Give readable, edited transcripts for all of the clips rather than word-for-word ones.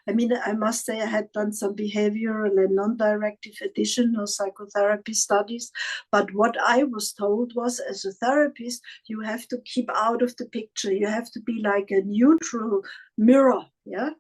I mean, I must say I had done some behavioral and non-directive additional psychotherapy studies, but what I was told was, as a therapist, you have to keep out of the picture. You have to be like a neutral mirror, yeah?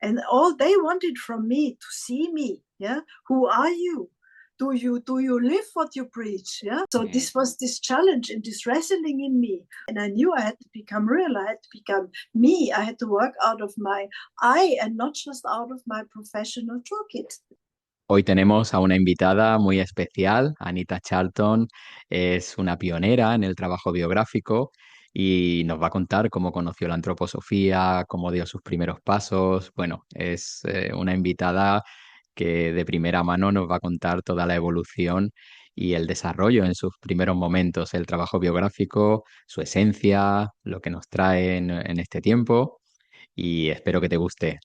And all they wanted from me to see me, yeah? Who are you? Do you live what you preach? Yeah. So this was this challenge and this wrestling in me. And I knew I had to become real. I had to become me. I had to work out of my I and not just out of my professional toolkit. Hoy tenemos a una invitada muy especial, Anita Charton. Es una pionera en el trabajo biográfico y nos va a contar cómo conoció la antroposofía, cómo dio sus primeros pasos. Bueno, es una invitada que de primera mano nos va a contar toda la evolución y el desarrollo en sus primeros momentos, el trabajo biográfico, su esencia, lo que nos trae en este tiempo y espero que te guste.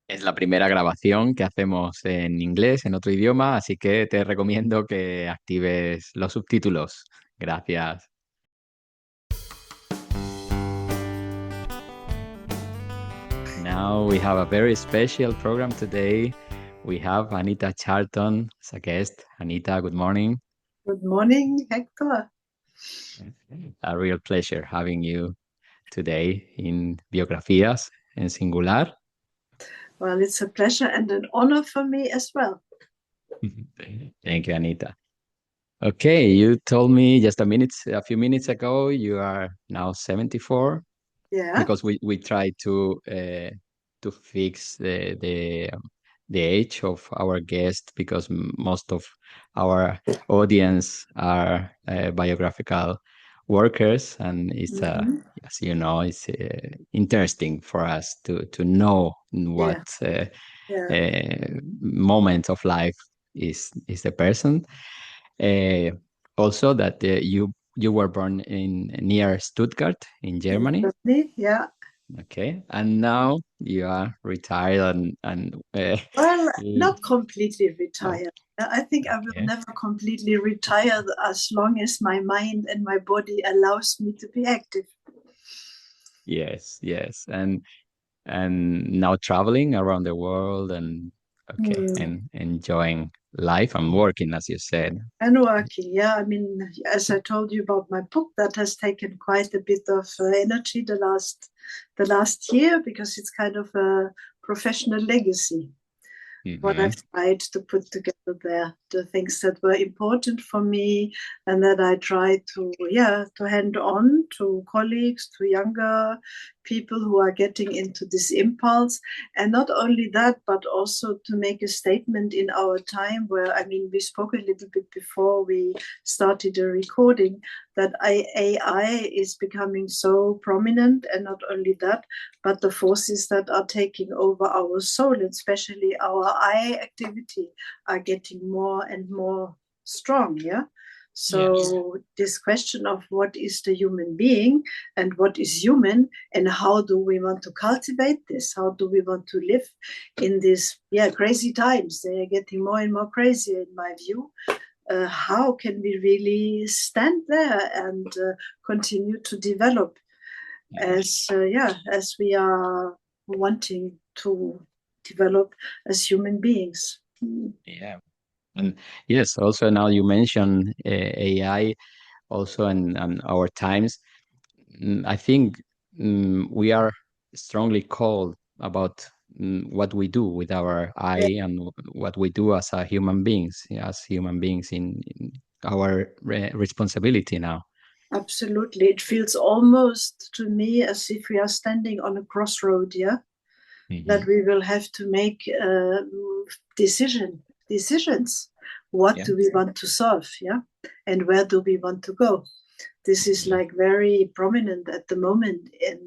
Es la primera grabación que hacemos en inglés, en otro idioma, así que te recomiendo que actives los subtítulos. Gracias. Now we have a very special program today. We have Anita Charton as a guest. Anita, good morning. Good morning, Hector. A real pleasure having you today in Biografías en singular. Well, it's a pleasure and an honor for me as well. Thank you, Anita. Okay, you told me just a few minutes ago, you are now 74. Yeah. Because we try to fix the age of our guest because most of our audience are biographical workers, and it's as you know, it's interesting for us to know what moment of life is the person. Also, that you were born in near Stuttgart in Germany. Yeah. Okay, and now you are retired and well, not completely retired. Oh, I think I will never completely retire as long as my mind and my body allows me to be active. Yes, and now traveling around the world and and enjoying life and working, as you said. And working, yeah. I mean, as I told you about my book, that has taken quite a bit of energy the last year, because it's kind of a professional legacy. What I've tried to put together there, the things that were important for me, and that I tried to hand on to colleagues, to younger people who are getting into this impulse. And not only that, but also to make a statement in our time where, I mean, we spoke a little bit before we started the recording, that AI is becoming so prominent, and not only that, but the forces that are taking over our soul, especially our eye activity, are getting more and more strong, yeah? So this question of what is the human being and what is human, and how do we want to cultivate this? How do we want to live in these crazy times? They are getting more and more crazy, in my view. How can we really stand there and continue to develop as we are wanting to develop as human beings? Yeah. And yes, also now you mentioned AI also in our times. I think we are strongly called about what we do with our eye and what we do as human beings in our responsibility now. Absolutely. It feels almost to me as if we are standing on a crossroad, that we will have to make decisions. What do we want to solve, and where do we want to go? This is like very prominent at the moment, and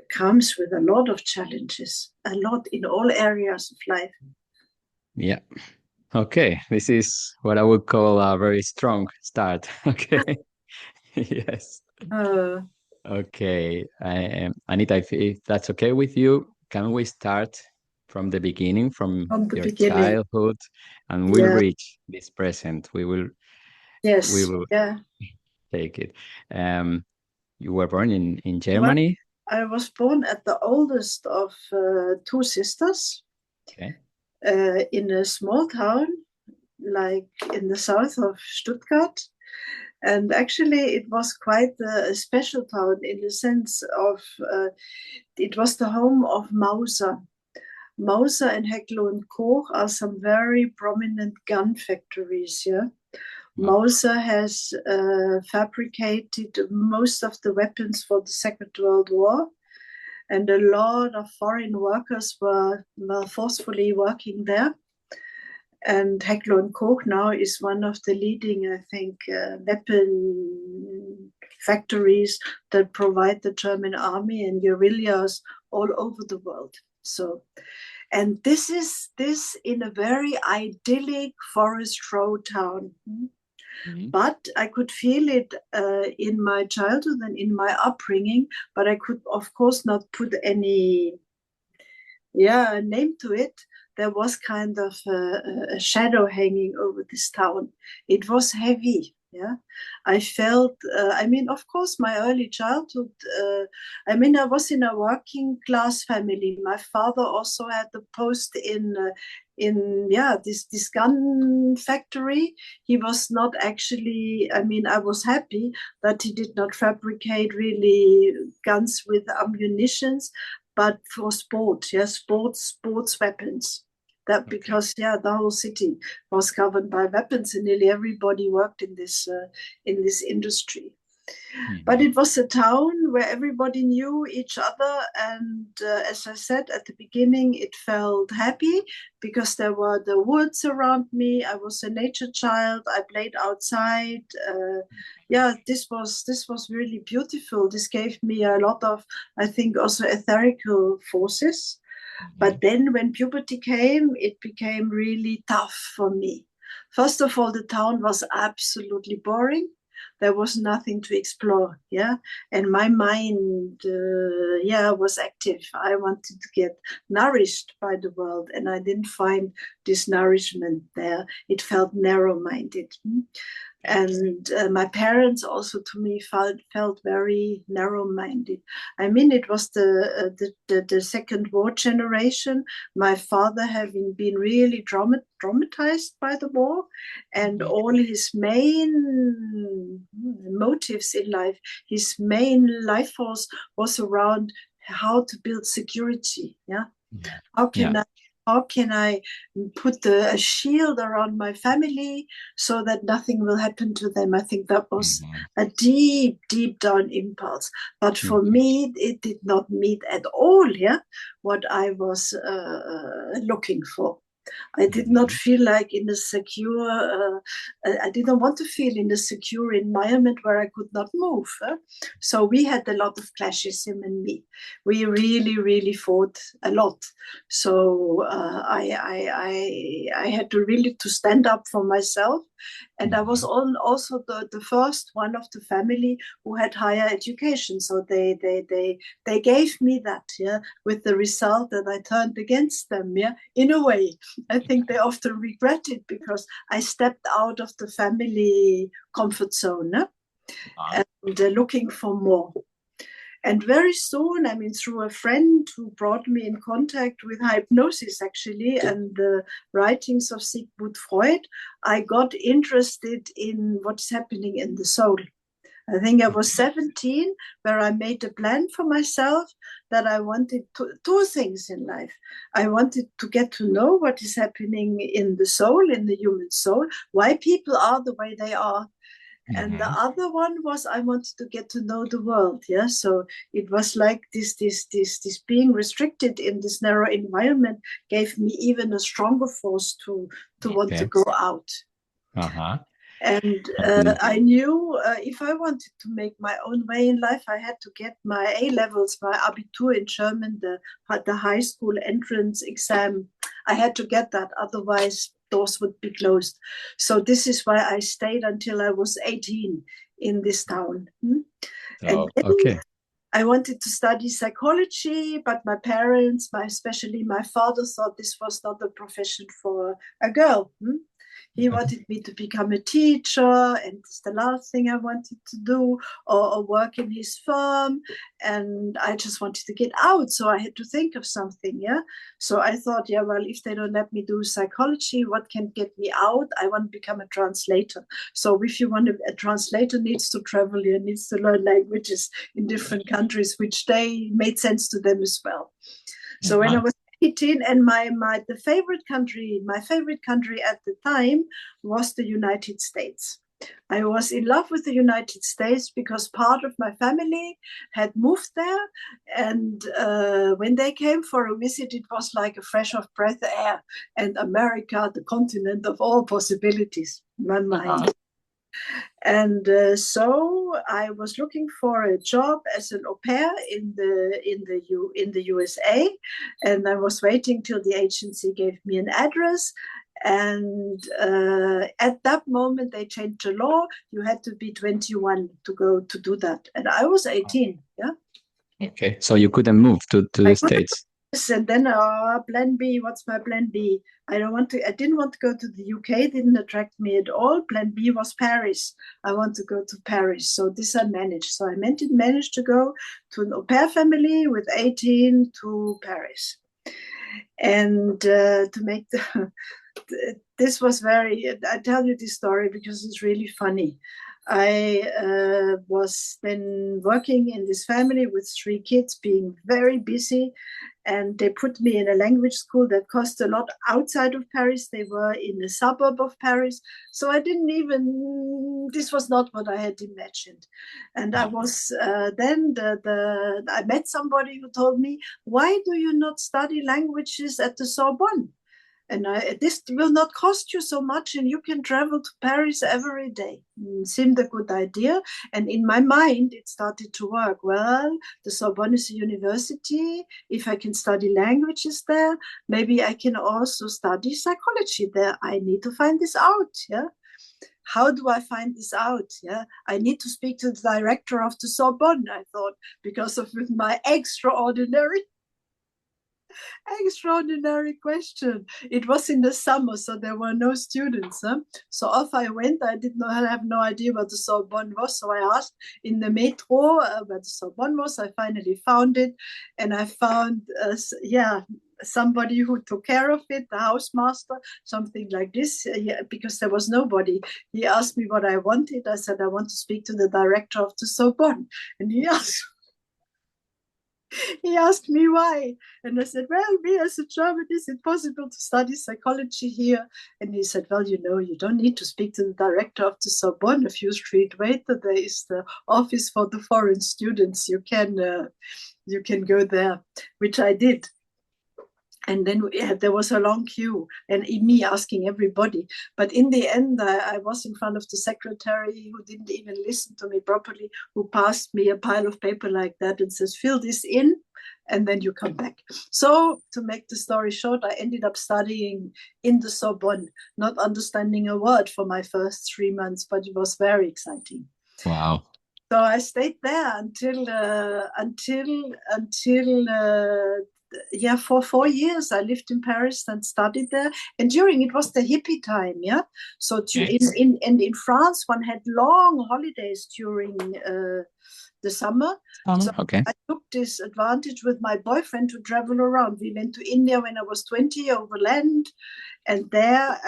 comes with a lot of challenges, a lot in all areas of life. Yeah. Okay, this is what I would call a very strong start. Okay. Yes. Okay, Anita, if that's okay with you, can we start from the beginning, from your childhood, and we'll reach this present. We will take it. You were born in Germany? I was born at the oldest of two sisters Okay. in a small town, like in the south of Stuttgart. And actually, it was quite a special town in the sense of it was the home of Mauser. Mauser and Heckler and Koch are some very prominent gun factories. Yeah, Wow. Mauser has fabricated most of the weapons for the Second World War, and a lot of foreign workers were forcefully working there. And Heckler and Koch now is one of the leading, I think, weapon factories that provide the German army and guerrillas all over the world. So, and this in a very idyllic forest road town. Mhm. But I could feel it in my childhood and in my upbringing, but I could, of course, not put any name to it. There was kind of a shadow hanging over this town. It was heavy. Yeah, I felt. Of course, my early childhood. I was in a working class family. My father also had the post in this gun factory. He was not actually. I was happy that he did not fabricate really guns with ammunitions, but for sport, sports weapons. That because the whole city was governed by weapons, and nearly everybody worked in this industry. Mhm. But it was a town where everybody knew each other, and as I said at the beginning, it felt happy because there were the woods around me. I was a nature child. I played outside. This was really beautiful. This gave me a lot of, I think, also etherical forces. But then when puberty came, it became really tough for me. First of all, the town was absolutely boring. There was nothing to explore, and my mind, was active. I wanted to get nourished by the world, and I didn't find this nourishment there. It felt narrow-minded. And my parents also to me felt very narrow-minded. It was the Second War generation. My father having been really traumatized by the war, and all his main motives in life, his main life force was around how to build security. How can I put a shield around my family so that nothing will happen to them? I think that was a deep, deep down impulse. But for me, it did not meet at all, what I was looking for. I did not feel like in a secure, I didn't want to feel in a secure environment where I could not move. So we had a lot of clashes, him and me. We really, really fought a lot. So I had to really to stand up for myself. And I was also the first one of the family who had higher education. So they gave me that, with the result that I turned against them, in a way. I think they often regret it because I stepped out of the family comfort zone and looking for more. And very soon, through a friend who brought me in contact with hypnosis, actually, and the writings of Sigmund Freud, I got interested in what's happening in the soul. I think I was 17, where I made a plan for myself that I wanted two things in life. I wanted to get to know what is happening in the soul, in the human soul, why people are the way they are. And the other one was I wanted to get to know the world. So it was like this being restricted in this narrow environment gave me even a stronger force to want to go out. And I knew if I wanted to make my own way in life, I had to get my A-levels, my Abitur in German, the high school entrance exam. I had to get that, otherwise doors would be closed. So this is why I stayed until I was 18 in this town. And I wanted to study psychology, but my parents, especially my father, thought this was not a profession for a girl. He wanted me to become a teacher, and it's the last thing I wanted to do, or work in his firm. And I just wanted to get out, so I had to think of something. Yeah, so I thought, yeah, well, if they don't let me do psychology, what can get me out? I want to become a translator. So if you want a translator needs to travel here, needs to learn languages in different countries, which they made sense to them as well. So when I was 18, and my favorite country at the time was the United States. I was in love with the United States because part of my family had moved there, and when they came for a visit, it was like a fresh of breath air, and America, the continent of all possibilities, in my mind. And so I was looking for a job as an au pair in the USA, and I was waiting till the agency gave me an address. And at that moment, they changed the law. You had to be 21 to go to do that, and I was 18. Yeah. Okay, so you couldn't move to the States. And then plan B, what's my plan B? I didn't want to go to the UK, didn't attract me at all. Plan B was Paris. I want to go to Paris. So this I managed. So I managed to go to an au pair family with 18 to Paris. And to make this was I tell you this story because it's really funny. I was then working in this family with 3 kids, being very busy, and they put me in a language school that cost a lot outside of Paris. They were in a suburb of Paris, so I didn't even, this was not what I had imagined. And I was then I met somebody who told me, why do you not study languages at the Sorbonne? And this will not cost you so much, and you can travel to Paris every day. Seemed a good idea. And in my mind, it started to work. Well, the Sorbonne is a university. If I can study languages there, maybe I can also study psychology there. I need to find this out. Yeah. How do I find this out? Yeah, I need to speak to the director of the Sorbonne, I thought, because of my extraordinary question. It was in the summer, so there were no students. So off I went. I did not have no idea what the Sorbonne was. So I asked in the metro where the Sorbonne was. I finally found it, and I found, somebody who took care of it, the housemaster, something like this, because there was nobody. He asked me what I wanted. I said, I want to speak to the director of the Sorbonne. And he asked me why. And I said, well, me as a German, is it possible to study psychology here? And he said, well, you don't need to speak to the director of the Sorbonne. A few streets later, there is the office for the foreign students. You can go there, which I did. And then there was a long queue, and me asking everybody. But in the end, I was in front of the secretary, who didn't even listen to me properly, who passed me a pile of paper like that and says, fill this in, and then you come back. So to make the story short, I ended up studying in the Sorbonne, not understanding a word for my first 3 months, but it was very exciting. Wow. So I stayed there until for 4 years I lived in Paris and studied there. And during it was the hippie time, yeah. So in France, one had long holidays during the summer. So okay. I took this advantage with my boyfriend to travel around. We went to India when I was 20 overland, and there,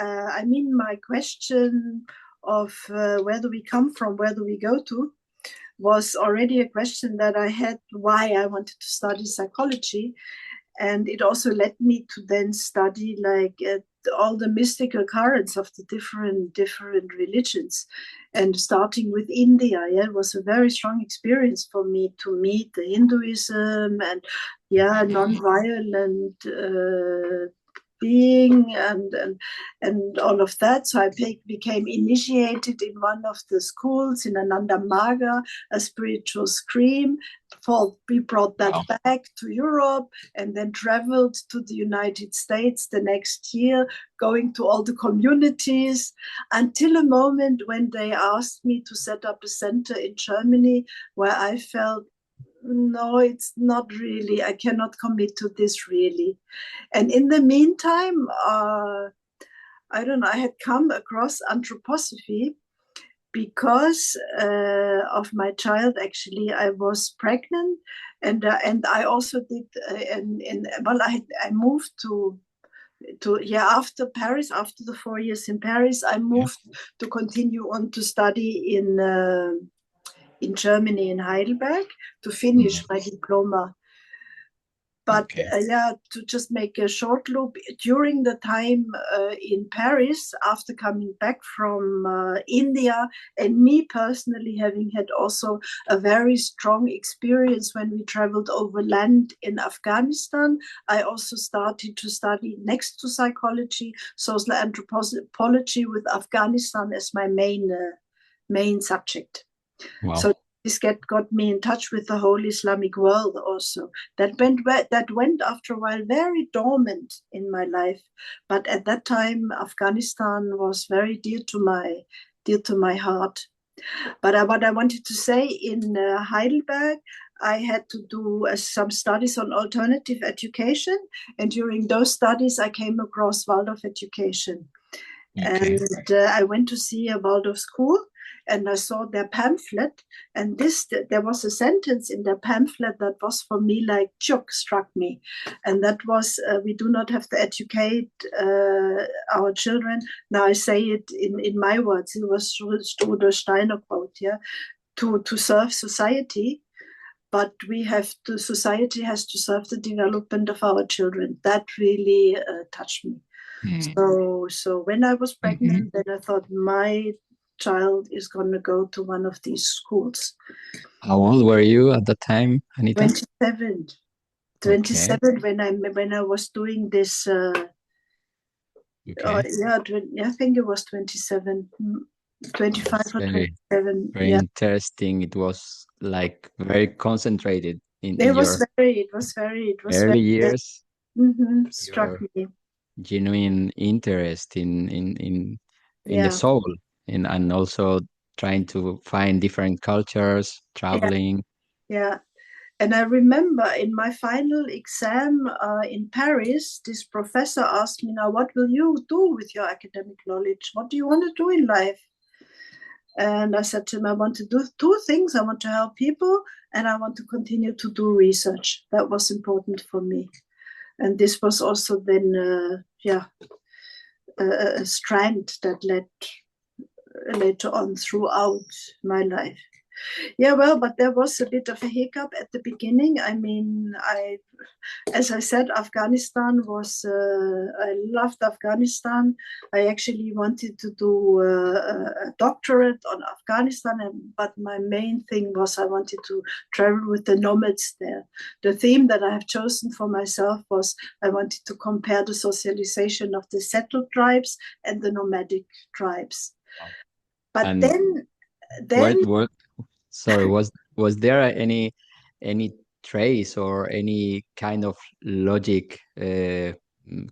my question of where do we come from, where do we go to, was already a question that I had, why I wanted to study psychology. And it also led me to then study all the mystical currents of the different religions. And starting with India, it was a very strong experience for me to meet the Hinduism and non-violent being and all of that. So I became initiated in one of the schools in Ananda Maga, a spiritual stream. We brought that back to Europe and then traveled to the United States the next year, going to all the communities, until a moment when they asked me to set up a center in Germany, where I felt, no, it's not really, I cannot commit to this really. And in the meantime, I don't know, I had come across Anthroposophy because of my child. Actually, I was pregnant, and I also did. I moved to after Paris, after the 4 years in Paris, I moved to continue on to study in Germany, in Heidelberg, to finish my diploma. But to just make a short loop, during the time in Paris, after coming back from India, and me personally having had also a very strong experience when we traveled overland in Afghanistan, I also started to study, next to psychology, social anthropology, with Afghanistan as my main subject. Wow. So this got me in touch with the whole Islamic world also. That went after a while very dormant in my life, but at that time Afghanistan was very dear to my heart. But what I wanted to say, in Heidelberg, I had to do some studies on alternative education, and during those studies I came across Waldorf education. And I went to see a Waldorf school, and I saw their pamphlet, and there was a sentence in their pamphlet that was for me like struck me, and that was, we do not have to educate our children. Now I say it in my words. It was Struder Steiner quote, to serve society, but society has to serve the development of our children. That really touched me. So when I was pregnant, then I thought my child is going to go to one of these schools. How old were you at the time, Anita? 27. 27 when I was doing this. I think it was 27. 25 or 27. Very interesting. It was like very concentrated in It your early years. Struck me. Genuine interest in the soul, and also trying to find different cultures, traveling. And I remember in my final exam in Paris, this professor asked me, now, what will you do with your academic knowledge? What do you want to do in life? And I said to him, I want to do two things. I want to help people, and I want to continue to do research. That was important for me. And this was also then, a strand that led later on throughout my life. But there was a bit of a hiccup at the beginning. I mean, as I said, Afghanistan was, I loved Afghanistan. I actually wanted to do a doctorate on Afghanistan, but my main thing was I wanted to travel with the nomads there. The theme that I have chosen for myself was I wanted to compare the socialization of the settled tribes and the nomadic tribes. But and then sorry, was there any trace or any kind of logic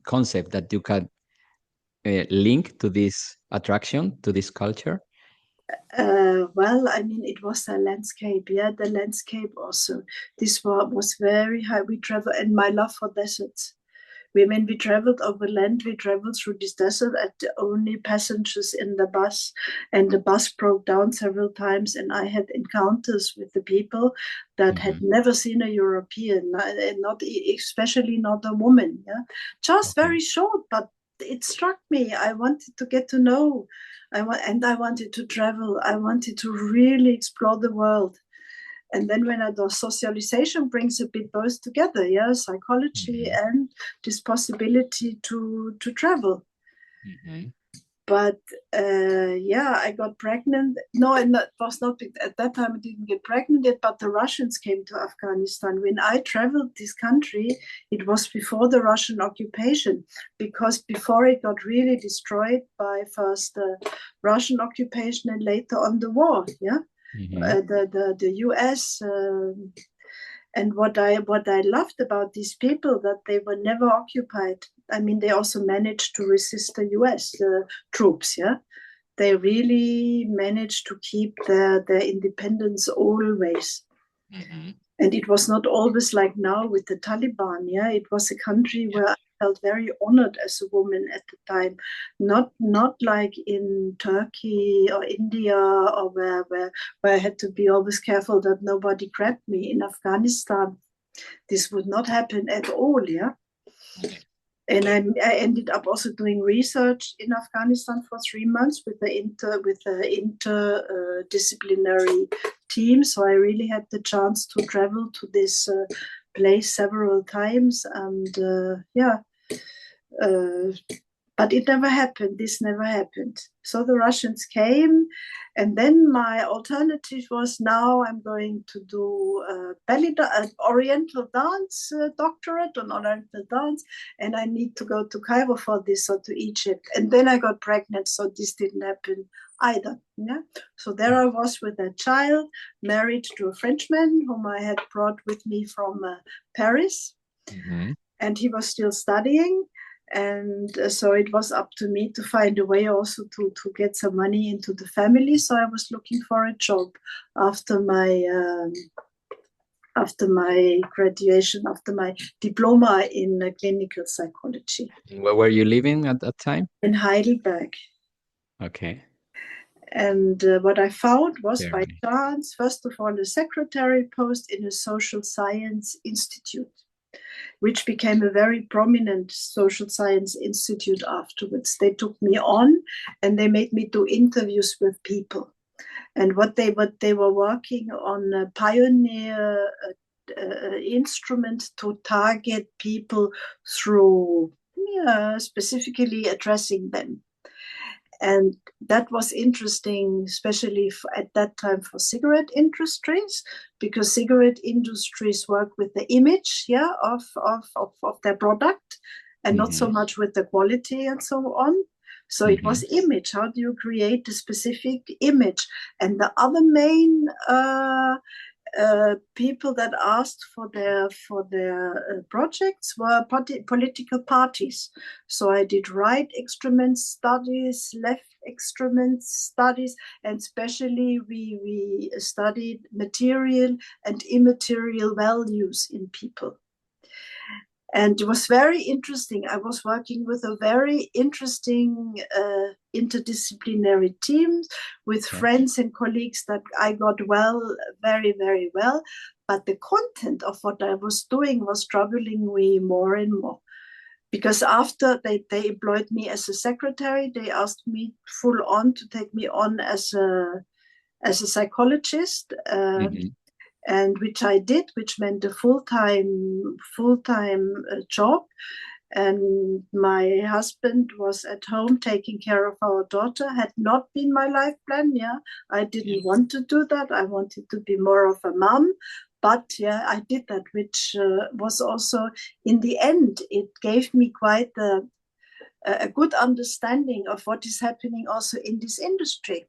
concept that you could link to this attraction, to this culture? Well, I mean, it was the landscape. The landscape also. This was very high. We travel, and my love for deserts. When we traveled overland, we traveled through this desert at only passengers in the bus, and the bus broke down several times, and I had encounters with the people that had never seen a European, especially not a woman. Just very short, but it struck me. I wanted to get to know, I wanted to travel. I wanted to really explore the world. And then when I do socialization brings a bit both together, psychology and this possibility to travel. But I got pregnant. No, and that was not at that time. I didn't get pregnant yet. But the Russians came to Afghanistan. When I traveled this country, it was before the Russian occupation, because before it got really destroyed by first the Russian occupation and later on the war. The US, and what I loved about these people, that they were never occupied. I mean, they also managed to resist the US troops. They really managed to keep their independence always. And it was not always like now with the Taliban. It was a country where I felt very honored as a woman at the time, not like in Turkey or India, or where I had to be always careful that nobody grabbed me. In Afghanistan, this would not happen at all, yeah. And I ended up also doing research in Afghanistan for 3 months with the interdisciplinary team. So I really had the chance to travel to this place several times, and but it never happened. This never happened. So the Russians came, and then my alternative was, now I'm going to do Oriental dance doctorate on Oriental dance, and I need to go to Cairo for this, or to Egypt. And then I got pregnant, so this didn't happen either. Yeah. So there I was with a child, married to a Frenchman whom I had brought with me from Paris, and he was still studying. And so it was up to me to find a way also to get some money into the family. So I was looking for a job after my graduation, after my diploma in clinical psychology. Where were you living at that time? In Heidelberg. Okay. And what I found was, Germany, by chance, first of all, a secretary post in a social science institute, which became a very prominent social science institute afterwards. They took me on, and they made me do interviews with people. And what they were working on, a pioneer instrument to target people through specifically addressing them. And that was interesting, especially at that time, for cigarette industries, because cigarette industries work with the image, of their product, and not so much with the quality and so on. So it was image. How do you create a specific image? And the other main people that asked for their projects were political parties. So I did right extremist studies, left extremist studies, and especially we studied material and immaterial values in people. And it was very interesting. I was working with a very interesting interdisciplinary team with friends and colleagues that I got very, very well. But the content of what I was doing was troubling me more and more. Because after they employed me as a secretary, they asked me full on to take me on as a psychologist. And which I did, which meant a full-time job. And my husband was at home taking care of our daughter. Had not been my life plan. I didn't want to do that. I wanted to be more of a mom. But I did that, which was also, in the end, it gave me quite a good understanding of what is happening also in this industry.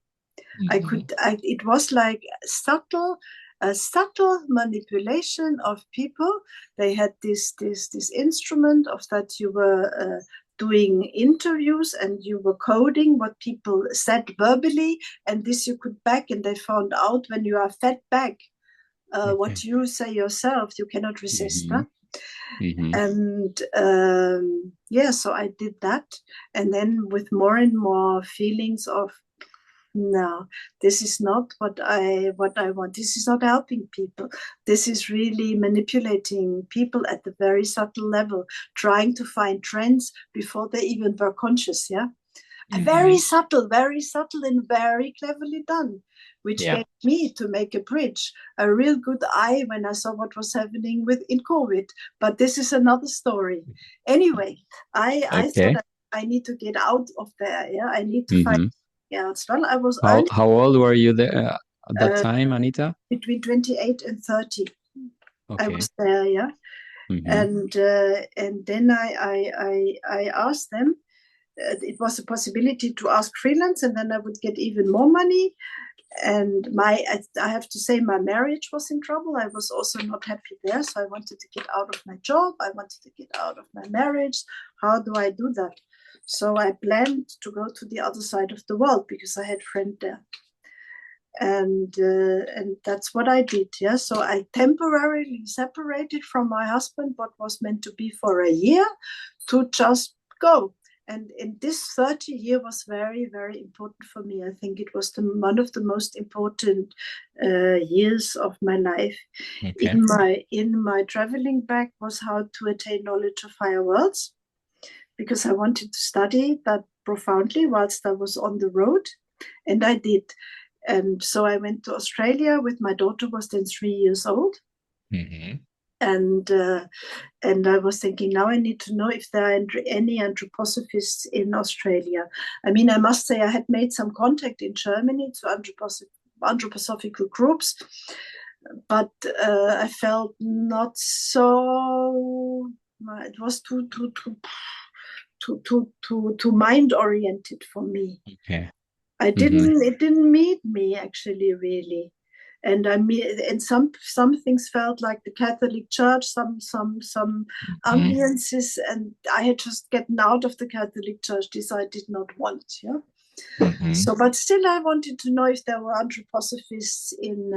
It was like a subtle manipulation of people. They had this instrument of that you were doing interviews, and you were coding what people said verbally, and this you could back, and they found out when you are fed back what you say yourself, you cannot resist that. And so I did that, and then with more and more feelings of, no, this is not what I want. This is not helping people. This is really manipulating people at the very subtle level, trying to find trends before they even were conscious. Very subtle and very cleverly done, which gave me to make a bridge, a real good eye when I saw what was happening in COVID. But this is another story. Anyway, I thought I need to get out of there. I need to find. Well, I was how old were you there at that time, Anita? Between 28 and 30. I was there, and then I asked them. It was a possibility to ask freelance, and then I would get even more money. And I have to say, my marriage was in trouble. I was also not happy there, so I wanted to get out of my job. I wanted to get out of my marriage. How do I do that? So I planned to go to the other side of the world because I had a friend there. And that's what I did. So I temporarily separated from my husband, what was meant to be for a year, to just go. And in this 30 year was very, very important for me. I think it was one of the most important years of my life. Okay. In my traveling back was how to attain knowledge of higher worlds, because I wanted to study that profoundly whilst I was on the road, and I did. And so I went to Australia with my daughter, was then 3 years old. Mm-hmm. And I was thinking, now I need to know if there are any anthroposophists in Australia. I mean, I must say I had made some contact in Germany to anthroposophical groups, but I felt not so. It was too mind oriented for me. Okay. It didn't meet me actually, really. And I mean, and some things felt like the Catholic Church, some ambiances, and I had just gotten out of the Catholic Church. This I did not want. Yeah. Mm-hmm. So, but still, I wanted to know if there were anthroposophists in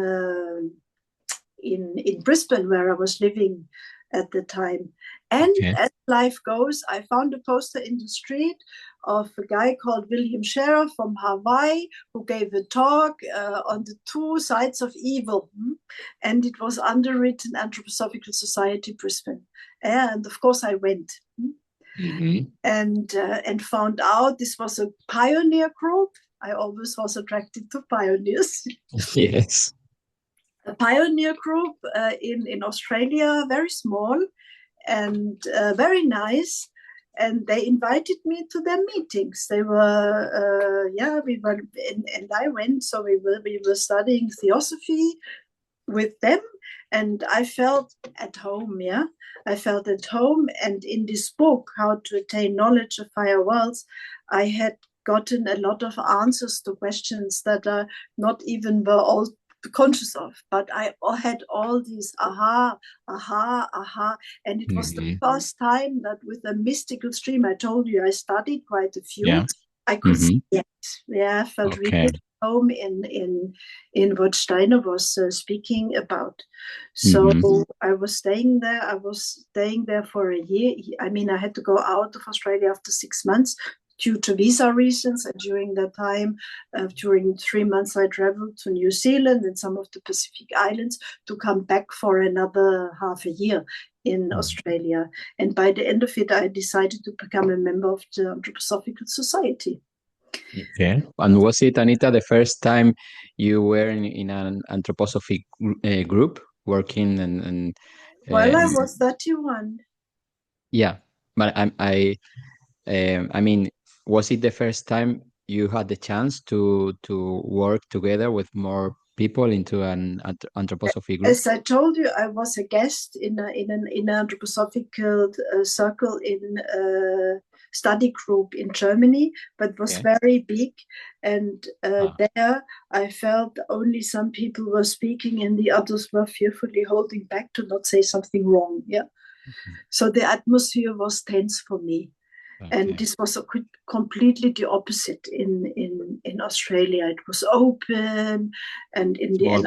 Brisbane, where I was living at the time. And as life goes, I found a poster in the street of a guy called William Scherer from Hawaii, who gave a talk on the two sides of evil. And it was underwritten Anthroposophical Society Brisbane. And of course I went. And found out this was a pioneer group. I always was attracted to pioneers. Yes. A pioneer group in Australia, very small and very nice. And they invited me to their meetings. They were, we were, and I went. So we were studying theosophy with them, and I felt at home. Yeah, I felt at home. And in this book, How to Attain Knowledge of Higher Worlds, I had gotten a lot of answers to questions that are not even were all conscious of, but I had all these aha, and it was the first time that with a mystical stream, I told you I studied quite a few, I could see it. I felt really at home in what Steiner was speaking about. So I was staying there. I was staying there for a year. I mean, I had to go out of Australia after 6 months due to visa reasons. And during that time, during 3 months, I traveled to New Zealand and some of the Pacific Islands to come back for another half a year in Australia. And by the end of it, I decided to become a member of the Anthroposophical Society. Okay. And was it, Anita, the first time you were in an anthroposophy group working and Well, I was 31. Yeah, but I mean, was it the first time you had the chance to work together with more people into an anthroposophy group? As I told you, I was a guest in an anthroposophical circle in a study group in Germany, but it was very big. And there I felt only some people were speaking and the others were fearfully holding back to not say something wrong. Yeah. So the atmosphere was tense for me. And this was completely the opposite in Australia. It was open, and in the end,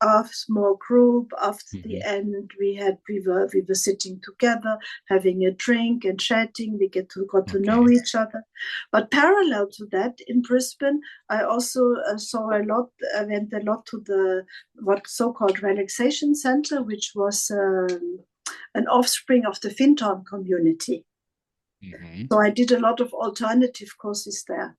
a small group. After the end, we were sitting together, having a drink and chatting. We got to know each other. But parallel to that, in Brisbane, I also saw a lot. I went a lot to the what so-called relaxation center, which was an offspring of the Finton community. So I did a lot of alternative courses there,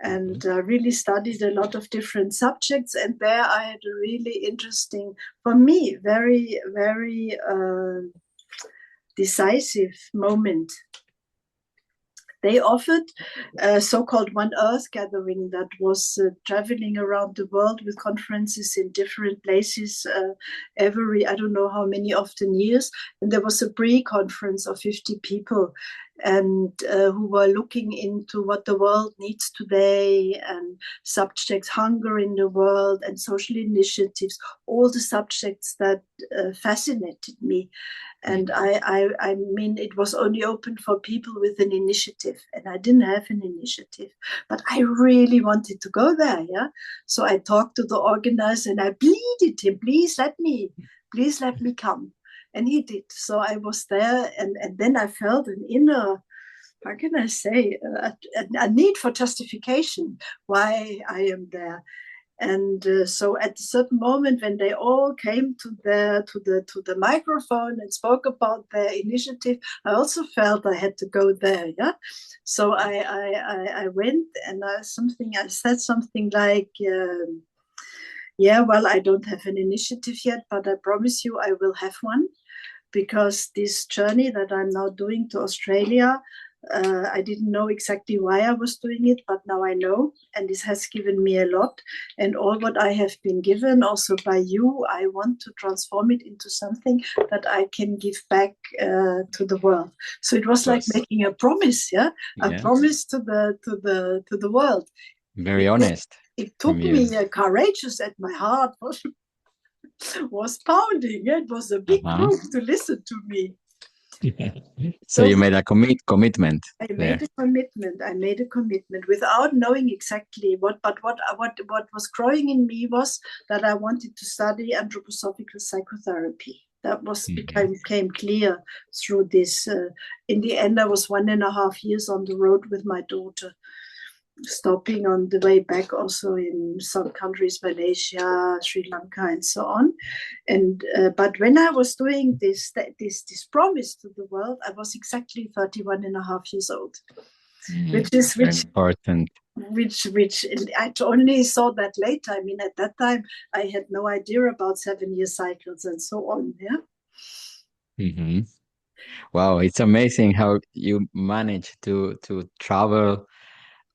and really studied a lot of different subjects. And there I had a really interesting, for me, very, very decisive moment. They offered a so-called One Earth gathering that was traveling around the world with conferences in different places every, I don't know how many often years. And there was a pre-conference of 50 people and who were looking into what the world needs today and subjects, hunger in the world and social initiatives, all the subjects that fascinated me. And I mean, it was only open for people with an initiative, and I didn't have an initiative, but I really wanted to go there. Yeah. So I talked to the organizer and I pleaded him, please let me come. and he did. So I was there, and then I felt an inner, how can I say, a need for justification why I am there. And so at a certain moment, when they all came to the microphone and spoke about their initiative, I also felt I had to go there. Yeah, so I went, and I said something like, yeah, well, I don't have an initiative yet, but I promise you I will have one, because this journey that I'm now doing to Australia, I didn't know exactly why I was doing it, but now I know, and this has given me a lot. And all what I have been given also by you, I want to transform it into something that I can give back to the world. So it was like making a promise, yeah, a promise to the world. Very honest. It took me courageous, at my heart was pounding. It was a big group to listen to me. So you made a commitment. I made a commitment without knowing exactly what was growing in me was that I wanted to study anthroposophical psychotherapy. That became clear through this. In the end, I was 1.5 years on the road with my daughter, stopping on the way back also in some countries, Malaysia, Sri Lanka, and so on. And but when I was doing this promise to the world, I was exactly 31.5 years old, which important. Which I only saw that later. I mean, at that time, I had no idea about 7-year cycles and so on. Yeah. Wow, it's amazing how you manage to travel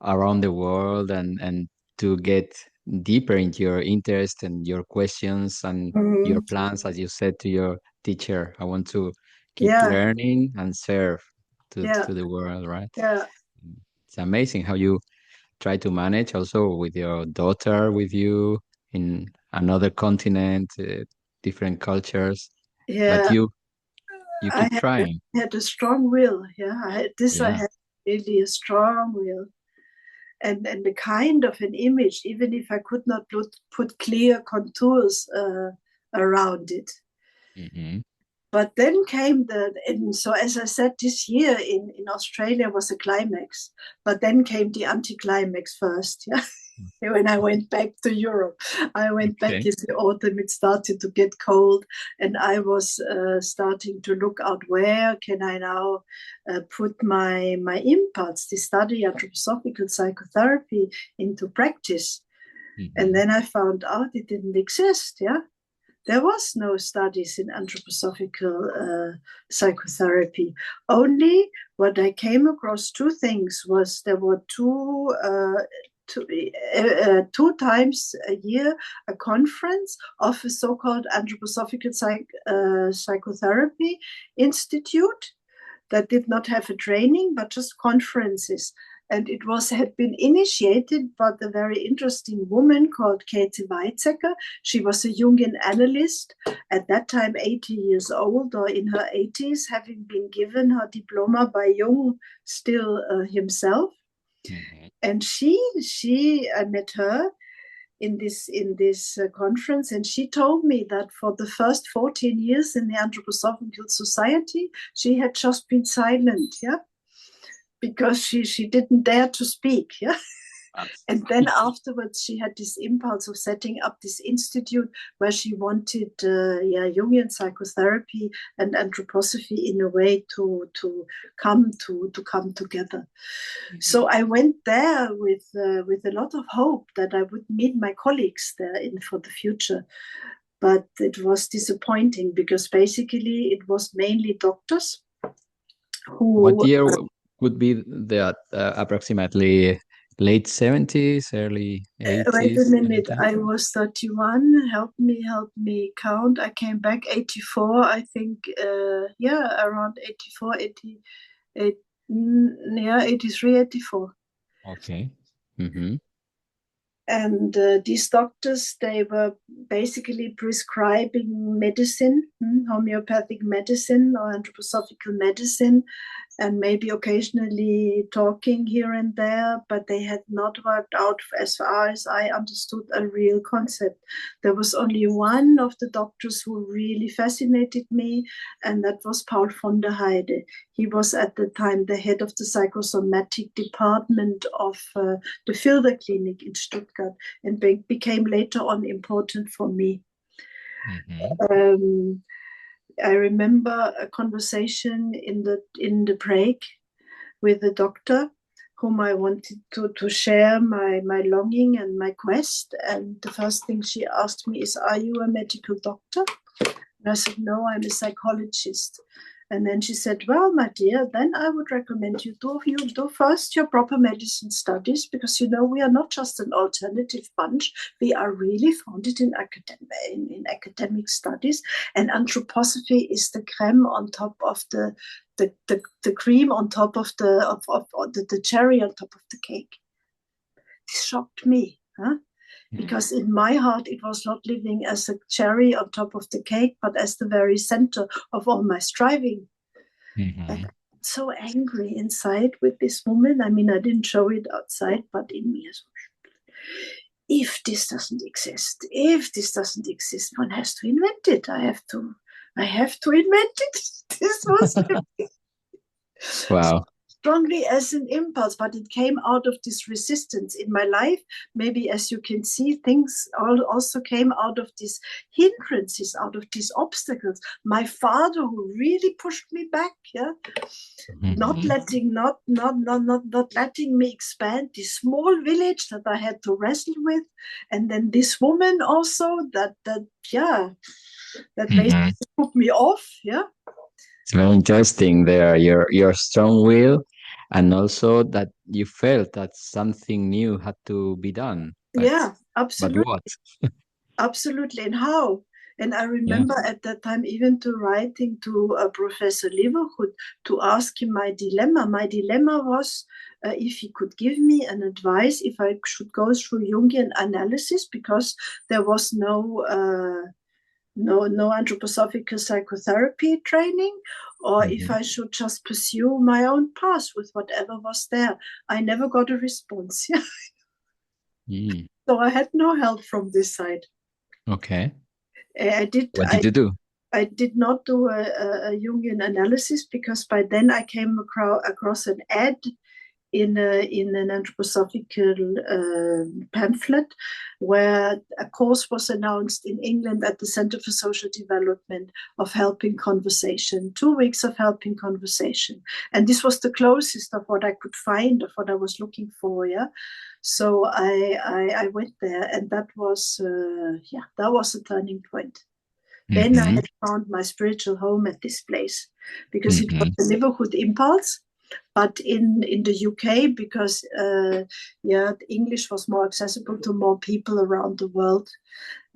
around the world and to get deeper into your interest and your questions and your plans, as you said to your teacher. I want to keep learning and serve to the world, right? Yeah. It's amazing how you try to manage also with your daughter with you in another continent, different cultures. Yeah. But you keep trying. I had a strong will. Yeah, I had really a strong will. And the kind of an image, even if I could not put clear contours around it. But then came so as I said, this year in Australia was a climax, but then came the anticlimax first. Yeah. When I went back to Europe, I went back in the autumn. It started to get cold, and I was starting to look out, where can I now put my impulse to study anthroposophical psychotherapy into practice. And then I found out it didn't exist. Yeah, there was no studies in anthroposophical psychotherapy. Only what I came across, two things, was there were two times a year a conference of a so-called anthroposophical psychotherapy institute that did not have a training but just conferences. And it had been initiated by a very interesting woman called Käthe Weizsäcker. She was a Jungian analyst, at that time 80 years old, or in her 80s, having been given her diploma by Jung still himself. And I met her in this conference, and she told me that for the first 14 years in the Anthroposophical Society, she had just been silent, because she didn't dare to speak, And then afterwards, she had this impulse of setting up this institute where she wanted, Jungian psychotherapy and anthroposophy in a way to come together. So I went there with a lot of hope that I would meet my colleagues there for the future. But it was disappointing, because basically it was mainly doctors who. What year would be the approximately late 70s, early 80s? Wait a minute, I was 31. Help me count. I came back 84, I think. Around 84, 88, 83, 84. Okay. And these doctors, they were basically prescribing medicine, homeopathic medicine or anthroposophical medicine, and maybe occasionally talking here and there, but they had not worked out, as far as I understood, a real concept. There was only one of the doctors who really fascinated me, and that was Paul von der Heide. He was at the time the head of the psychosomatic department of the Filder Clinic in Stuttgart, and became later on important for me. I remember a conversation in the break with the doctor, whom I wanted to share my longing and my quest. And the first thing she asked me is, "Are you a medical doctor?" And I said, "No, I'm a psychologist." And then she said, "Well, my dear, then I would recommend you do first your proper medicine studies, because we are not just an alternative bunch. We are really founded in academic studies, and anthroposophy is the creme on top of the cream on top of the cherry on top of the cake." This shocked me, huh? Because in my heart, it was not living as a cherry on top of the cake, but as the very center of all my striving. And so angry inside with this woman. I mean, I didn't show it outside, but in me as well. If this doesn't exist, one has to invent it. I have to invent it. This was Wow. strongly as an impulse, but it came out of this resistance in my life. Maybe, as you can see, things also came out of these hindrances, out of these obstacles. My father, who really pushed me back, not letting me expand this small village that I had to wrestle with, and then this woman also that basically put me off. It's very interesting there, your strong will, and also that you felt that something new had to be done. Absolutely. But what? Absolutely. And how? And I remember at that time even writing to Professor Leverhut to ask him my dilemma. My dilemma was if he could give me an advice if I should go through Jungian analysis, because there was no anthroposophical psychotherapy training, or if I should just pursue my own path with whatever was there. I never got a response. So I had no help from this side. Okay. What did you do? I did not do a Jungian analysis, because by then I came across an ad in an anthroposophical pamphlet where a course was announced in England at the Center for Social Development of helping conversation, 2 weeks of helping conversation. And this was the closest of what I could find, of what I was looking for. So I went there, and that was a turning point. Then I had found my spiritual home at this place, because it was the Liverhood impulse. But in the UK, because English was more accessible to more people around the world.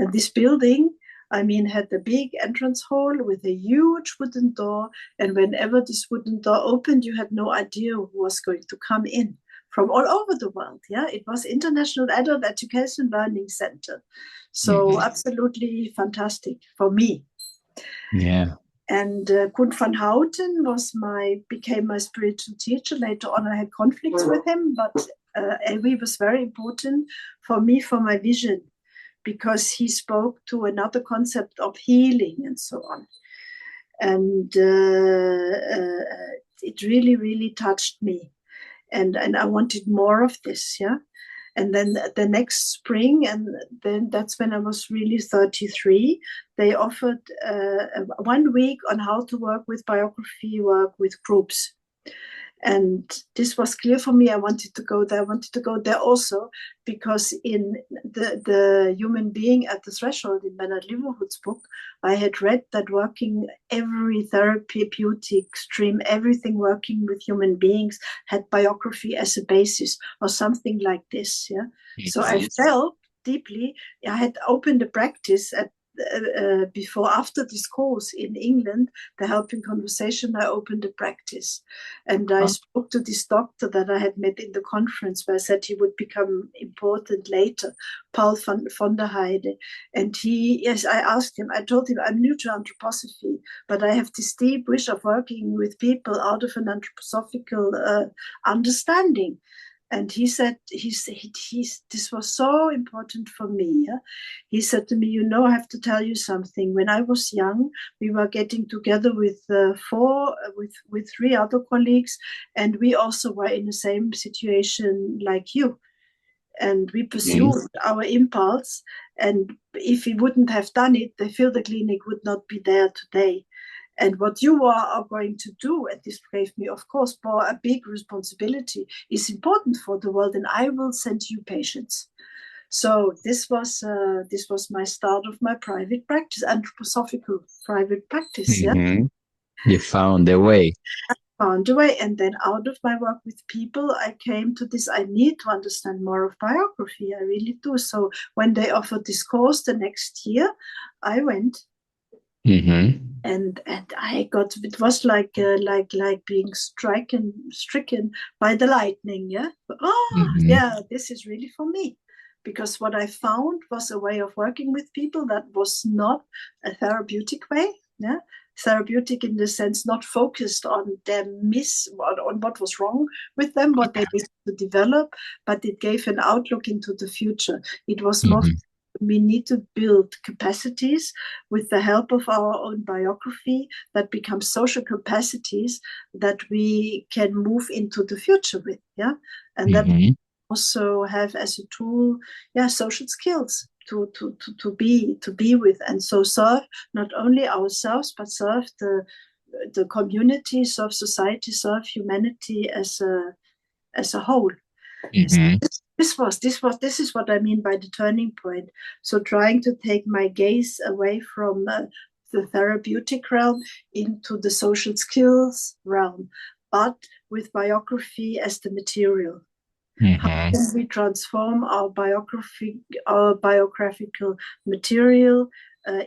And this building, had a big entrance hall with a huge wooden door. And whenever this wooden door opened, you had no idea who was going to come in from all over the world. It was International Adult Education Learning Center. So absolutely fantastic for me. Yeah. And Koen van Houten became my spiritual teacher. Later on, I had conflicts with him, but he was very important for me, for my vision, because he spoke to another concept of healing and so on. And it really, really touched me. And I wanted more of this, And then the next spring, and then that's when I was really 33, they offered 1 week on how to work with biography work with groups. And this was clear for me. I wanted to go there. I wanted to go there also because in the human being at the threshold in Bernard Liverhood's book, I had read that working every therapeutic stream, everything working with human beings had biography as a basis or something like this. So I felt deeply. I had opened a practice at after this course in England, the Helping Conversation, I opened a practice. And I spoke to this doctor that I had met in the conference, where I said he would become important later, Paul von der Heide. And I asked him, I told him, I'm new to anthroposophy, but I have this deep wish of working with people out of an anthroposophical understanding. And he said, this was so important for me. Yeah? He said to me, I have to tell you something. When I was young, we were getting together with 3 other colleagues, and we also were in the same situation like you. And we pursued our impulse. And if we wouldn't have done it, the Field Clinic would not be there today. And what you are going to do, and this gave me, of course, a big responsibility, is important for the world, and I will send you patients. So this was my start of my private practice, anthroposophical private practice. Mm-hmm. You found the way. Found a way, and then out of my work with people, I came to this: I need to understand more of biography. I really do. So when they offered this course the next year, I went. Mm-hmm. And I got, it was like being stricken by the lightning. Yeah. Yeah, this is really for me, because what I found was a way of working with people that was not a therapeutic way. Yeah. Therapeutic in the sense not focused on their on what was wrong with them, what they needed to develop, but it gave an outlook into the future. It was more. We need to build capacities with the help of our own biography that become social capacities that we can move into the future with, yeah, and that also have as a tool, social skills to be with, and so serve not only ourselves but serve the community, serve society, serve humanity as a whole. This is what I mean by the turning point. So trying to take my gaze away from the therapeutic realm into the social skills realm, but with biography as the material. How can we transform our biographical material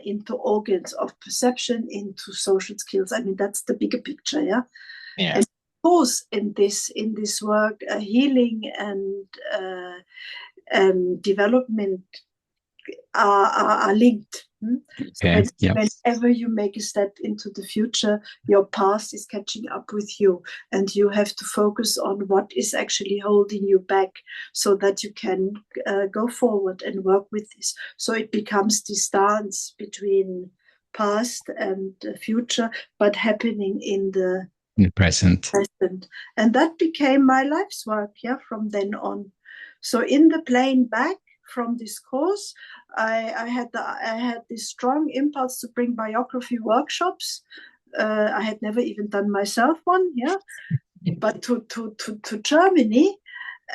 into organs of perception, into social skills? I mean, that's the bigger picture, yeah? Yeah. And of course, in this work, healing and development are linked. Okay. So whenever you make a step into the future, your past is catching up with you, and you have to focus on what is actually holding you back, so that you can go forward and work with this. So it becomes this dance between past and future, but happening in the present. And that became my life's work, from then on. So in the plane back from this course, I had this strong impulse to bring biography workshops. I had never even done myself one, but to Germany.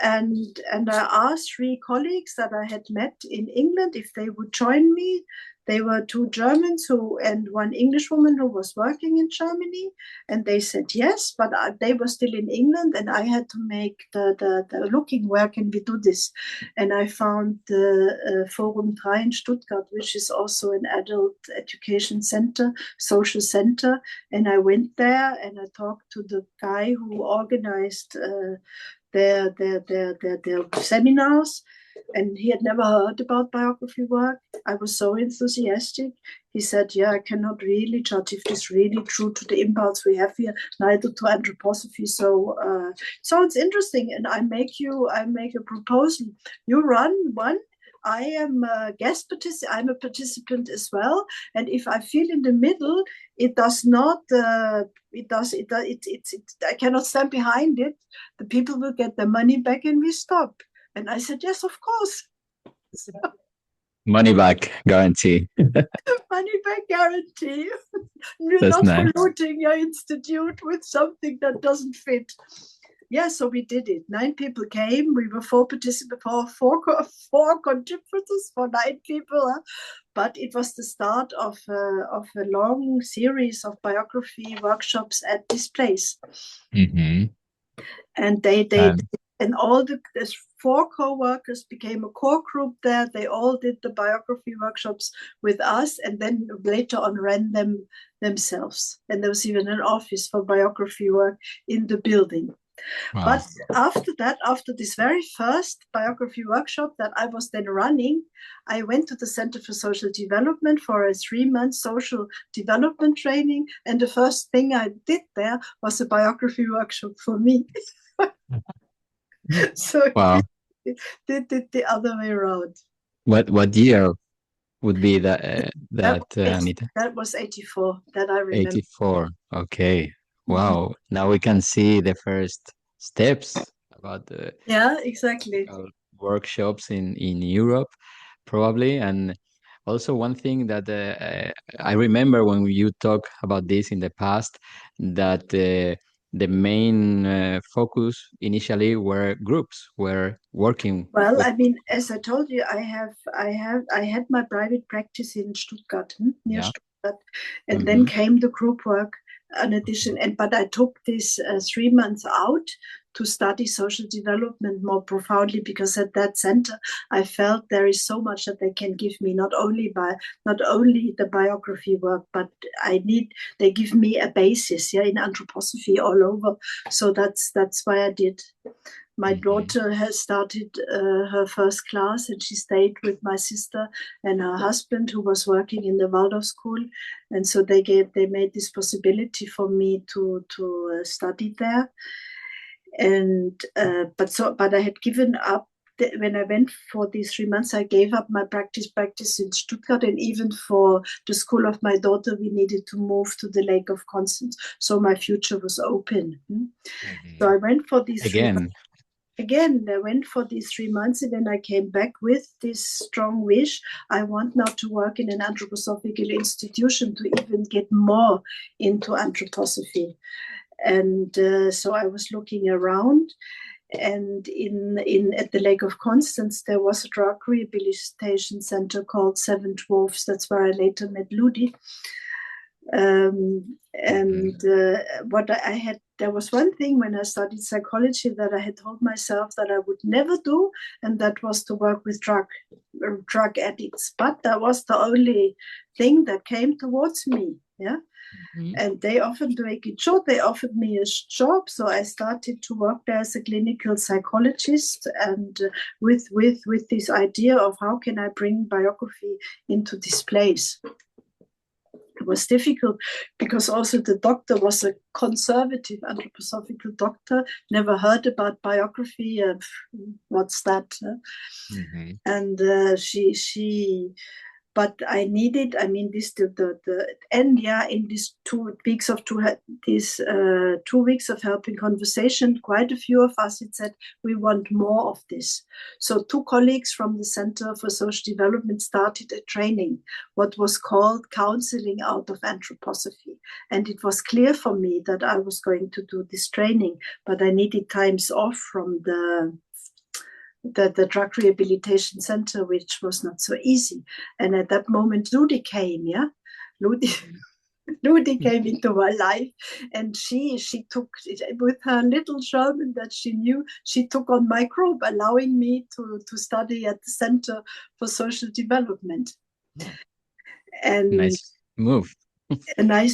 And I asked 3 colleagues that I had met in England if they would join me. They were 2 Germans and 1 English woman who was working in Germany, and they said yes, but they were still in England, and I had to make the looking, where can we do this? And I found the Forum 3 in Stuttgart, which is also an adult education center, social center, and I went there and I talked to the guy who organized their seminars, and he had never heard about biography work. I was so enthusiastic. He said, I cannot really judge if this is really true to the impulse we have here, neither to anthroposophy. So it's interesting, and I make a proposal. You run one. I am a guest participant. I'm a participant as well. And if I feel in the middle, it does not. I cannot stand behind it. The people will get their money back, and we stop. And I said, yes, of course. So, money back guarantee. Money back guarantee. You're That's not nice. polluting your institute with something that doesn't fit. Yeah, so we did it. 9 people came. We were 4 participants, four contributors for 9 people. But it was the start of a long series of biography workshops at this place. Mm-hmm. And and all the 4 co-workers became a core group there. They all did the biography workshops with us, and then later on ran them themselves. And there was even an office for biography work in the building. Wow. But after that, after this very first biography workshop that I was then running, I went to the Center for Social Development for a 3-month social development training. And the first thing I did there was a biography workshop for me. So Wow. did it the other way around. What year would be that Anita? That was 84, that I remember. 84. Okay. Wow. Now we can see the first steps about the Yeah, exactly. workshops in Europe, probably. And also one thing that I remember when you talk about this in the past, that the main focus initially were groups, were working Well, with. I mean, as I told you, I had my private practice in Stuttgart, near Yeah. Stuttgart, and then came the group work in addition. But I took this 3 months out to study social development more profoundly, because at that center I felt there is so much that they can give me, not only the biography work, but they give me a basis, in anthroposophy all over. So that's why I did. My daughter has started her first class, and she stayed with my sister and her husband, who was working in the Waldorf school, and so they made this possibility for me to study there. And but I had given up when I went for these 3 months. I gave up my practice in Stuttgart, and even for the school of my daughter, we needed to move to the Lake of Constance, so my future was open. So I went for these 3 months. Again, I went for these 3 months, and then I came back with this strong wish. I want now to work in an anthroposophical institution to even get more into anthroposophy. And so I was looking around, and at the Lake of Constance, there was a drug rehabilitation center called Seven Dwarfs. That's where I later met Ludi. There was one thing when I studied psychology that I had told myself that I would never do, and that was to work with drug addicts. But that was the only thing that came towards me. Yeah. And they offered to make it short. They offered me a job, so I started to work there as a clinical psychologist, and with this idea of how can I bring biography into this place. It was difficult because also the doctor was a conservative anthroposophical doctor, never heard about biography. What's that? And but I needed, I mean, this in these 2 weeks of 2 weeks of helping conversation, quite a few of us had said we want more of this. So 2 colleagues from the Center for Social Development started a training, what was called Counseling Out of Anthroposophy. And it was clear for me that I was going to do this training, but I needed times off from the drug rehabilitation center, which was not so easy. And at that moment, Ludi came, Ludi came into my life, and she took, with her little German that she knew, she took on my group, allowing me to study at the Center for Social Development. And nice move.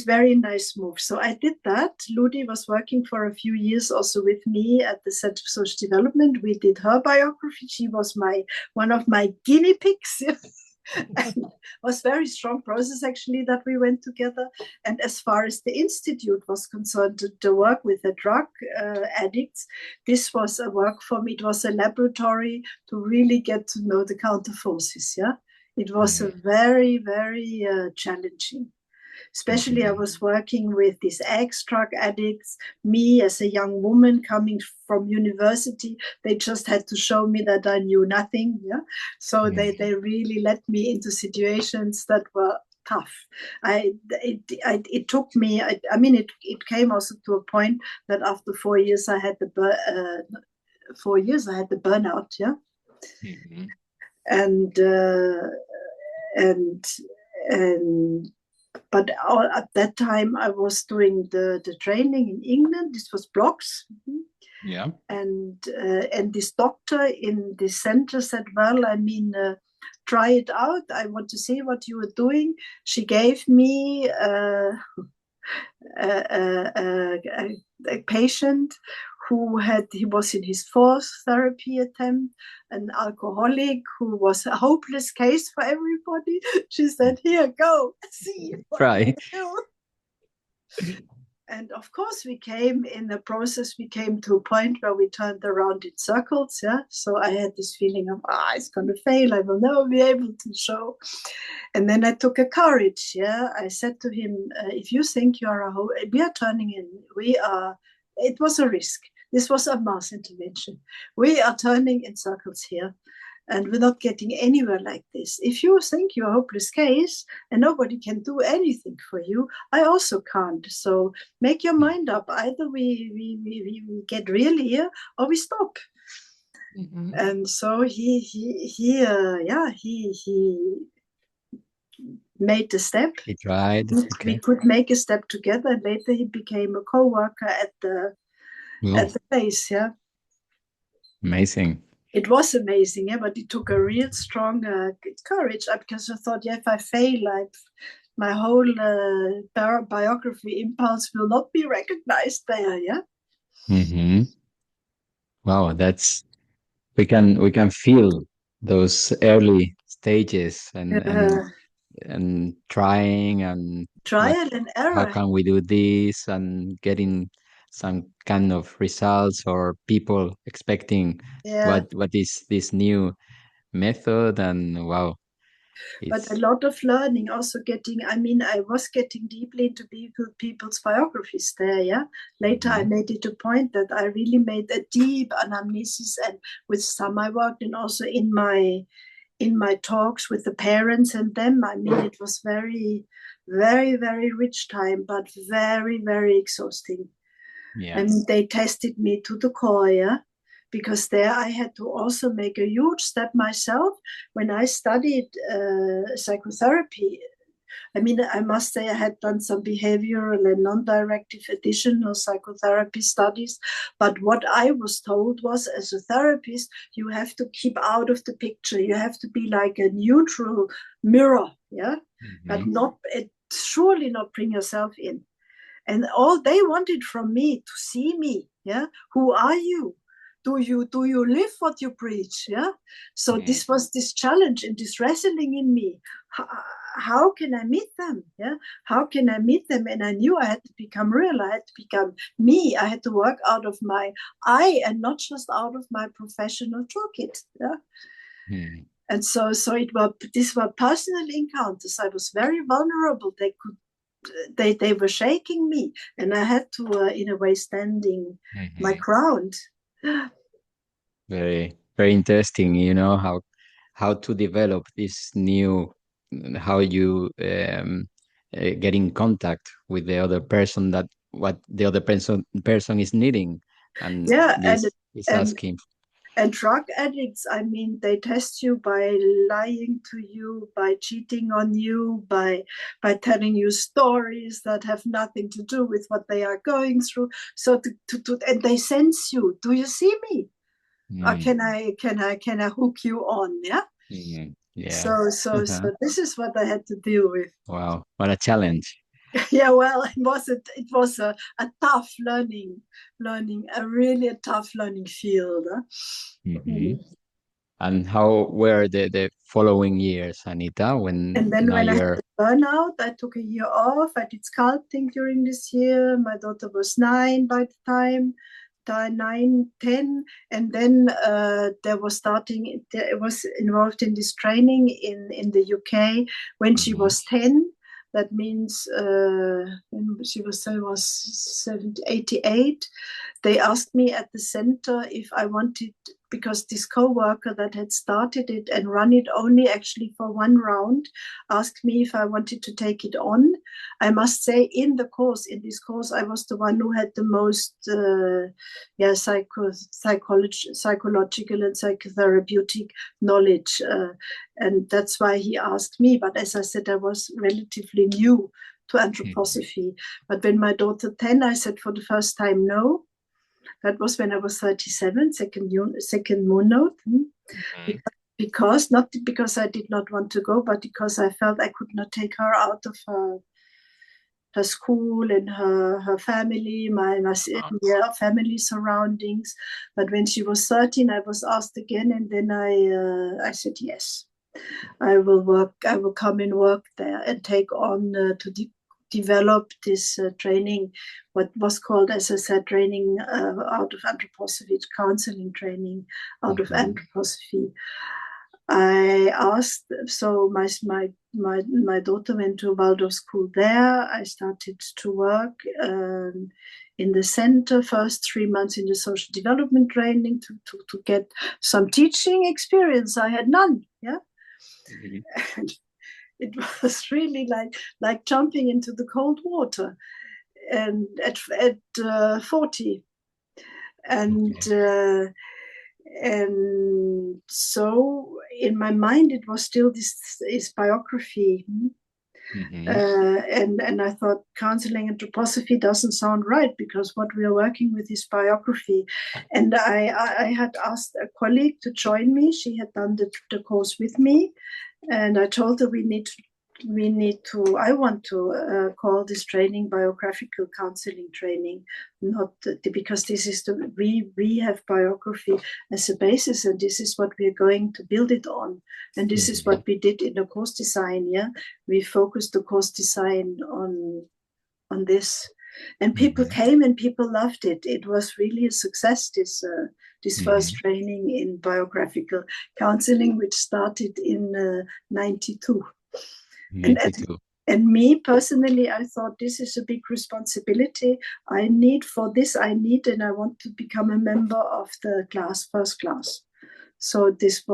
Very nice move. So I did that. Ludi was working for a few years also with me at the Center for Social Development. We did her biography. She was one of my guinea pigs. And it was a very strong process, actually, that we went together. And as far as the institute was concerned, the work with the drug addicts, this was a work for me. It was a laboratory to really get to know the counterforces. Yeah, it was a very, very challenging. Especially I was working with these ex-drug addicts. Me as a young woman coming from university, they just had to show me that I knew nothing. Yeah, so they really let me into situations that were tough. It took me. It came also to a point that after 4 years I had the 4 years I had the burnout. Yeah, and but at that time I was doing the training in England. This was blocks. Yeah. And this doctor in the center said, well, I mean, try it out. I want to see what you are doing. She gave me a patient he was in his fourth therapy attempt, an alcoholic who was a hopeless case for everybody. She said, here, go, see what Try. you do. And of course, we came to a point where we turned around in circles. Yeah. So I had this feeling of, it's going to fail. I will never be able to show. And then I took a courage. Yeah. I said to him, if you think we are turning in, it was a risk. This was a mass intervention. We are turning in circles here. And we're not getting anywhere like this. If you think you're a hopeless case and nobody can do anything for you, I also can't. So make your mind up. Either we get real here or we stop. Mm-hmm. And so he made the step. He tried. Okay. We could make a step together. And later he became a co-worker at the place. Yeah. Amazing. It was amazing, yeah, but it took a real strong courage because I thought, yeah, if I fail, my whole biography impulse will not be recognized there, yeah. Mm-hmm. Wow, we can feel those early stages and trying and trial and error. How can we do this and getting some kind of results or people expecting what is this new method, and wow. But a lot of learning, also I was getting deeply into people's biographies there, yeah. Later I made it a point that I really made a deep anamnesis, and with some I worked, and also in my talks with the parents and them. I mean, it was very, very, very rich time, but very, very exhausting. Yeah. And they tested me to the core, yeah? Because there I had to also make a huge step myself. When I studied psychotherapy, I mean, I must say I had done some behavioral and non-directive additional psychotherapy studies. But what I was told was, as a therapist, you have to keep out of the picture. You have to be like a neutral mirror, yeah? But surely not bring yourself in. And all they wanted from me to see me, yeah? Who are you? Do you live what you preach? Yeah. So this was this challenge and this wrestling in me. How can I meet them? Yeah. How can I meet them? And I knew I had to become real. I had to become me. I had to work out of my I and not just out of my professional toolkit. Yeah. And so these were personal encounters. I was very vulnerable. They were shaking me, and I had to, in a way, standing my ground. Very, very interesting. You know how to develop this new, how you get in contact with the other person, that what the other person is needing, and is asking. And drug addicts, I mean, they test you by lying to you, by cheating on you, by telling you stories that have nothing to do with what they are going through. So and they sense you. Do you see me? Or can I hook you on? Yeah. Yeah. So this is what I had to deal with. Wow, what a challenge. Yeah, well, it was a tough learning, a really tough learning field. And how were the following years, Anita? And then when I had the burnout, I took a year off. I did sculpting during this year. My daughter was 9 by the time. 9, 10, and then I was involved in this training in the UK when she was 10. That means when she was 88. They asked me at the center if I wanted, because this co-worker that had started it and run it only actually for one round, asked me if I wanted to take it on. I must say, in this course, I was the one who had the most psychological and psychotherapeutic knowledge. And that's why he asked me. But as I said, I was relatively new to anthroposophy. But when my daughter 10, I said for the first time no. That was when I was 37, second moon node. Because, not because I did not want to go, but because I felt I could not take her out of her school and her family, my family surroundings. But when she was 13, I was asked again, and then I said yes. I will come and work there and take on to develop this training, what was called, as I said, training out of anthroposophy, counseling training out of anthroposophy. I asked, so my daughter went to Waldorf school there. I started to work in the center, first 3 months in the social development training to get some teaching experience. I had none, yeah. And it was really like jumping into the cold water, and at 40, and so in my mind it was still this biography. And I thought counseling anthroposophy doesn't sound right, because what we are working with is biography. And I had asked a colleague to join me. She had done the course with me, and I told her I want to call this training biographical counseling training, not because this is we have biography as a basis, and this is what we are going to build it on, and this is what we did in the course design. Yeah, we focused the course design on this, and people came and people loved it. It was really a success. This first training in biographical counseling, which started in '92. And me personally, I thought this is a big responsibility. I need, and I want to become a member of the first class. So this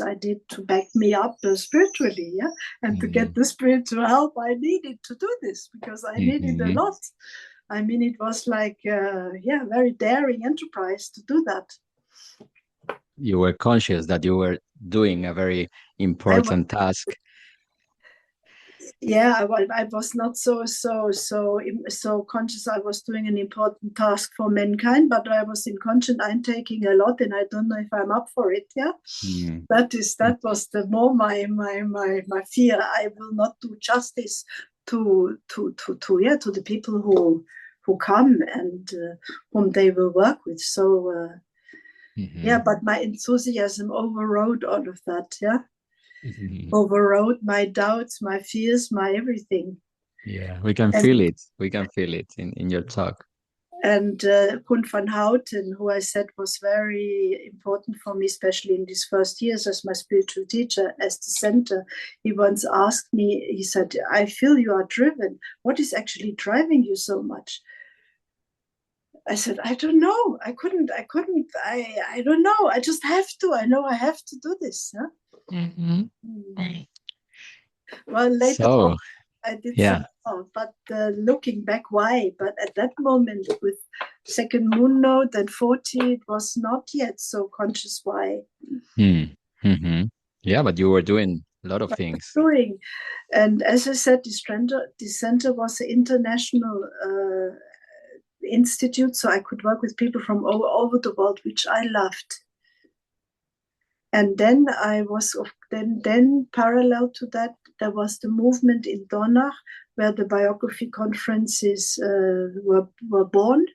I did to back me up spiritually, yeah, and to get the spiritual help I needed to do this, because I needed a lot. I mean, it was like, very daring enterprise to do that. You were conscious that you were doing a very important task. Yeah, I was not so conscious I was doing an important task for mankind, but I was inconscient. I'm taking a lot, and I don't know if I'm up for it. Yeah, that was the more my fear. I will not do justice to the people who come and whom they will work with. So but my enthusiasm overrode all of that. Yeah. Overrode my doubts, my fears, my everything. Yeah, we can feel it. We can feel it in your talk. And Koen van Houten, who I said was very important for me, especially in these first years as my spiritual teacher, as the center, he once asked me, he said, I feel you are driven. What is actually driving you so much? I said, I don't know. I don't know. I just have to. I know I have to do this. Huh? Well, later on, I did some more, but looking back, why? But at that moment, with second moon node and 40, it was not yet so conscious why. Yeah, but you were doing a lot of things. And as I said, this center was an international institute, so I could work with people from all over the world, which I loved. And then then parallel to that, there was the movement in Donach, where the biography conferences were born.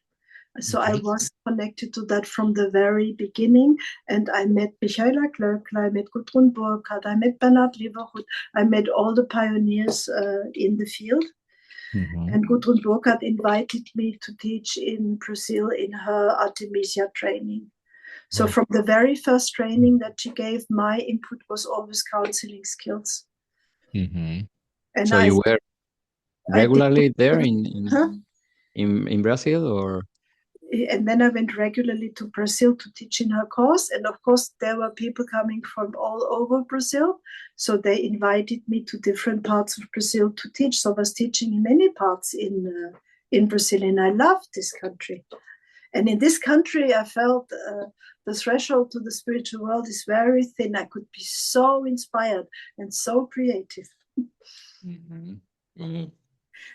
So I was connected to that from the very beginning. And I met Michaela Klöckler, I met Gudrun Burkhardt, I met Bernhard Lieberhut, I met all the pioneers in the field. And Gudrun Burkhardt invited me to teach in Brazil in her Artemisia training. So from the very first training that she gave, my input was always counseling skills. And so you were regularly there in Brazil, or? And then I went regularly to Brazil to teach in her course. And of course, there were people coming from all over Brazil. So they invited me to different parts of Brazil to teach. So I was teaching in many parts in Brazil, and I loved this country. And in this country, I felt the threshold to the spiritual world is very thin. I could be so inspired and so creative.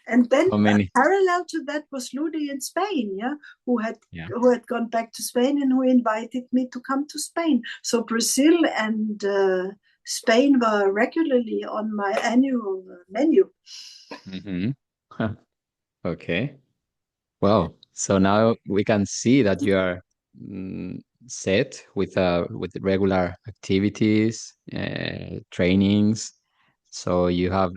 And then So many. parallel to that was Ludi in Spain, yeah, who had Yeah. gone back to Spain and who invited me to come to Spain. So Brazil and Spain were regularly on my annual menu. Okay. Well, so now we can see that you are set with regular activities, trainings. So you have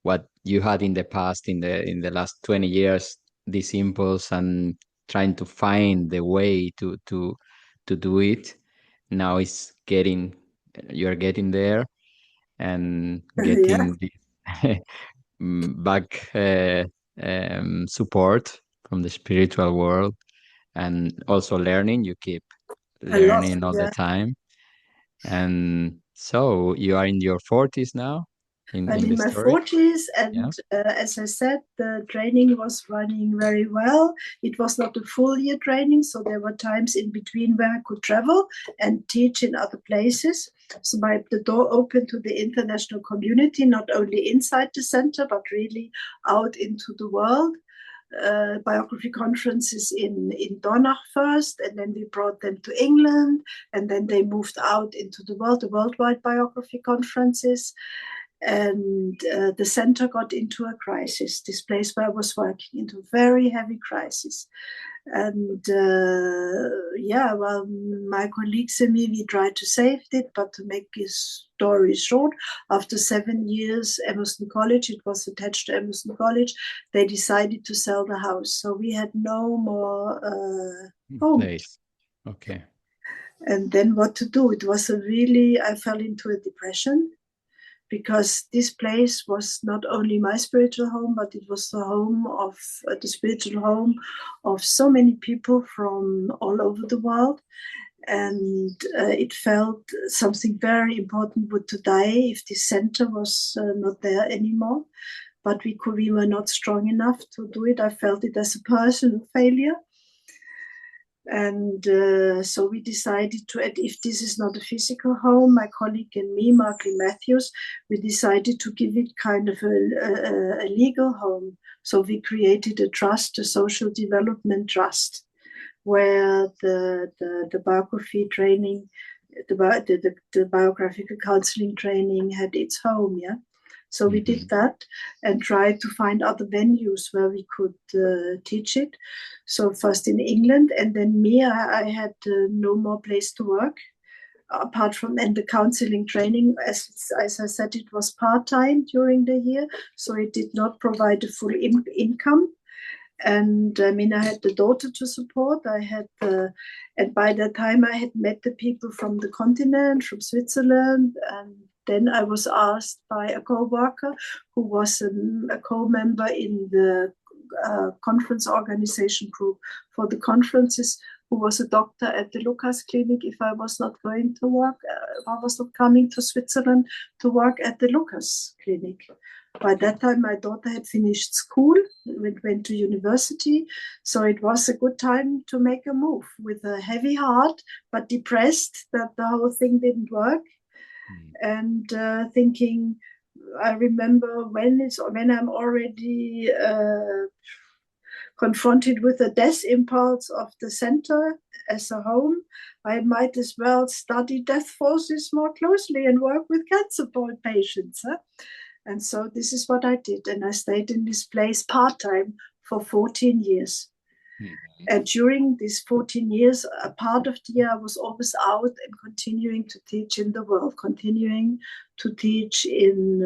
what you had in the past, in the last 20 years, this impulse and trying to find the way to do it. Now it's getting you're getting there and Yeah, getting the back support from the spiritual world, and also learning. You keep a lot. learning all the Yeah, time. And so you are in your 40s now I'm in in the my story. 40s, Yeah. and as I said, the training was running very well. It was not a full year training, so there were times in between where I could travel and teach in other places. So the door opened to the international community, not only inside the center, but really out into the world. Biography conferences in Dornach first, and then we brought them to England, and then they moved out into the world, the worldwide biography conferences. And the center got into a crisis, this place where I was working, into a very heavy crisis. And yeah, well, my colleagues and me, we tried to save it, but to make this story short, after 7 years, Emerson College, it was attached to Emerson College, they decided to sell the house. So we had no more home. Place. Okay. And then what to do? It was I fell into a depression, because this place was not only my spiritual home, but it was the spiritual home of so many people from all over the world. And it felt something very important would to die if this center was not there anymore. But we were not strong enough to do it. I felt it as a personal failure. And so we decided if this is not a physical home, my colleague and me, Markley Matthews, we decided to give it kind of a legal home. So we created a trust, a social development trust, where the biography training, the biographical counseling training had its home, yeah. So we did that and tried to find other venues where we could teach it. So first in England, and then me, I had no more place to work apart from, and the counseling training, as I said, it was part-time during the year, so it did not provide a full income. And I mean, I had the daughter to support. And by that time, I had met the people from the continent, from Switzerland. And then I was asked by a co-worker who was a co-member in the conference organization group for the conferences, who was a doctor at the Lucas Clinic, if I was not going to work, I was not coming to Switzerland to work at the Lucas Clinic. By that time, my daughter had finished school, went to university. So it was a good time to make a move with a heavy heart, but depressed that the whole thing didn't work. And thinking, I remember when I'm already confronted with the death impulse of the center as a home, I might as well study death forces more closely and work with cancer patients. Huh? And so this is what I did. And I stayed in this place part-time for 14 years. And during these 14 years, a part of the year I was always out and continuing to teach in the world, continuing to teach in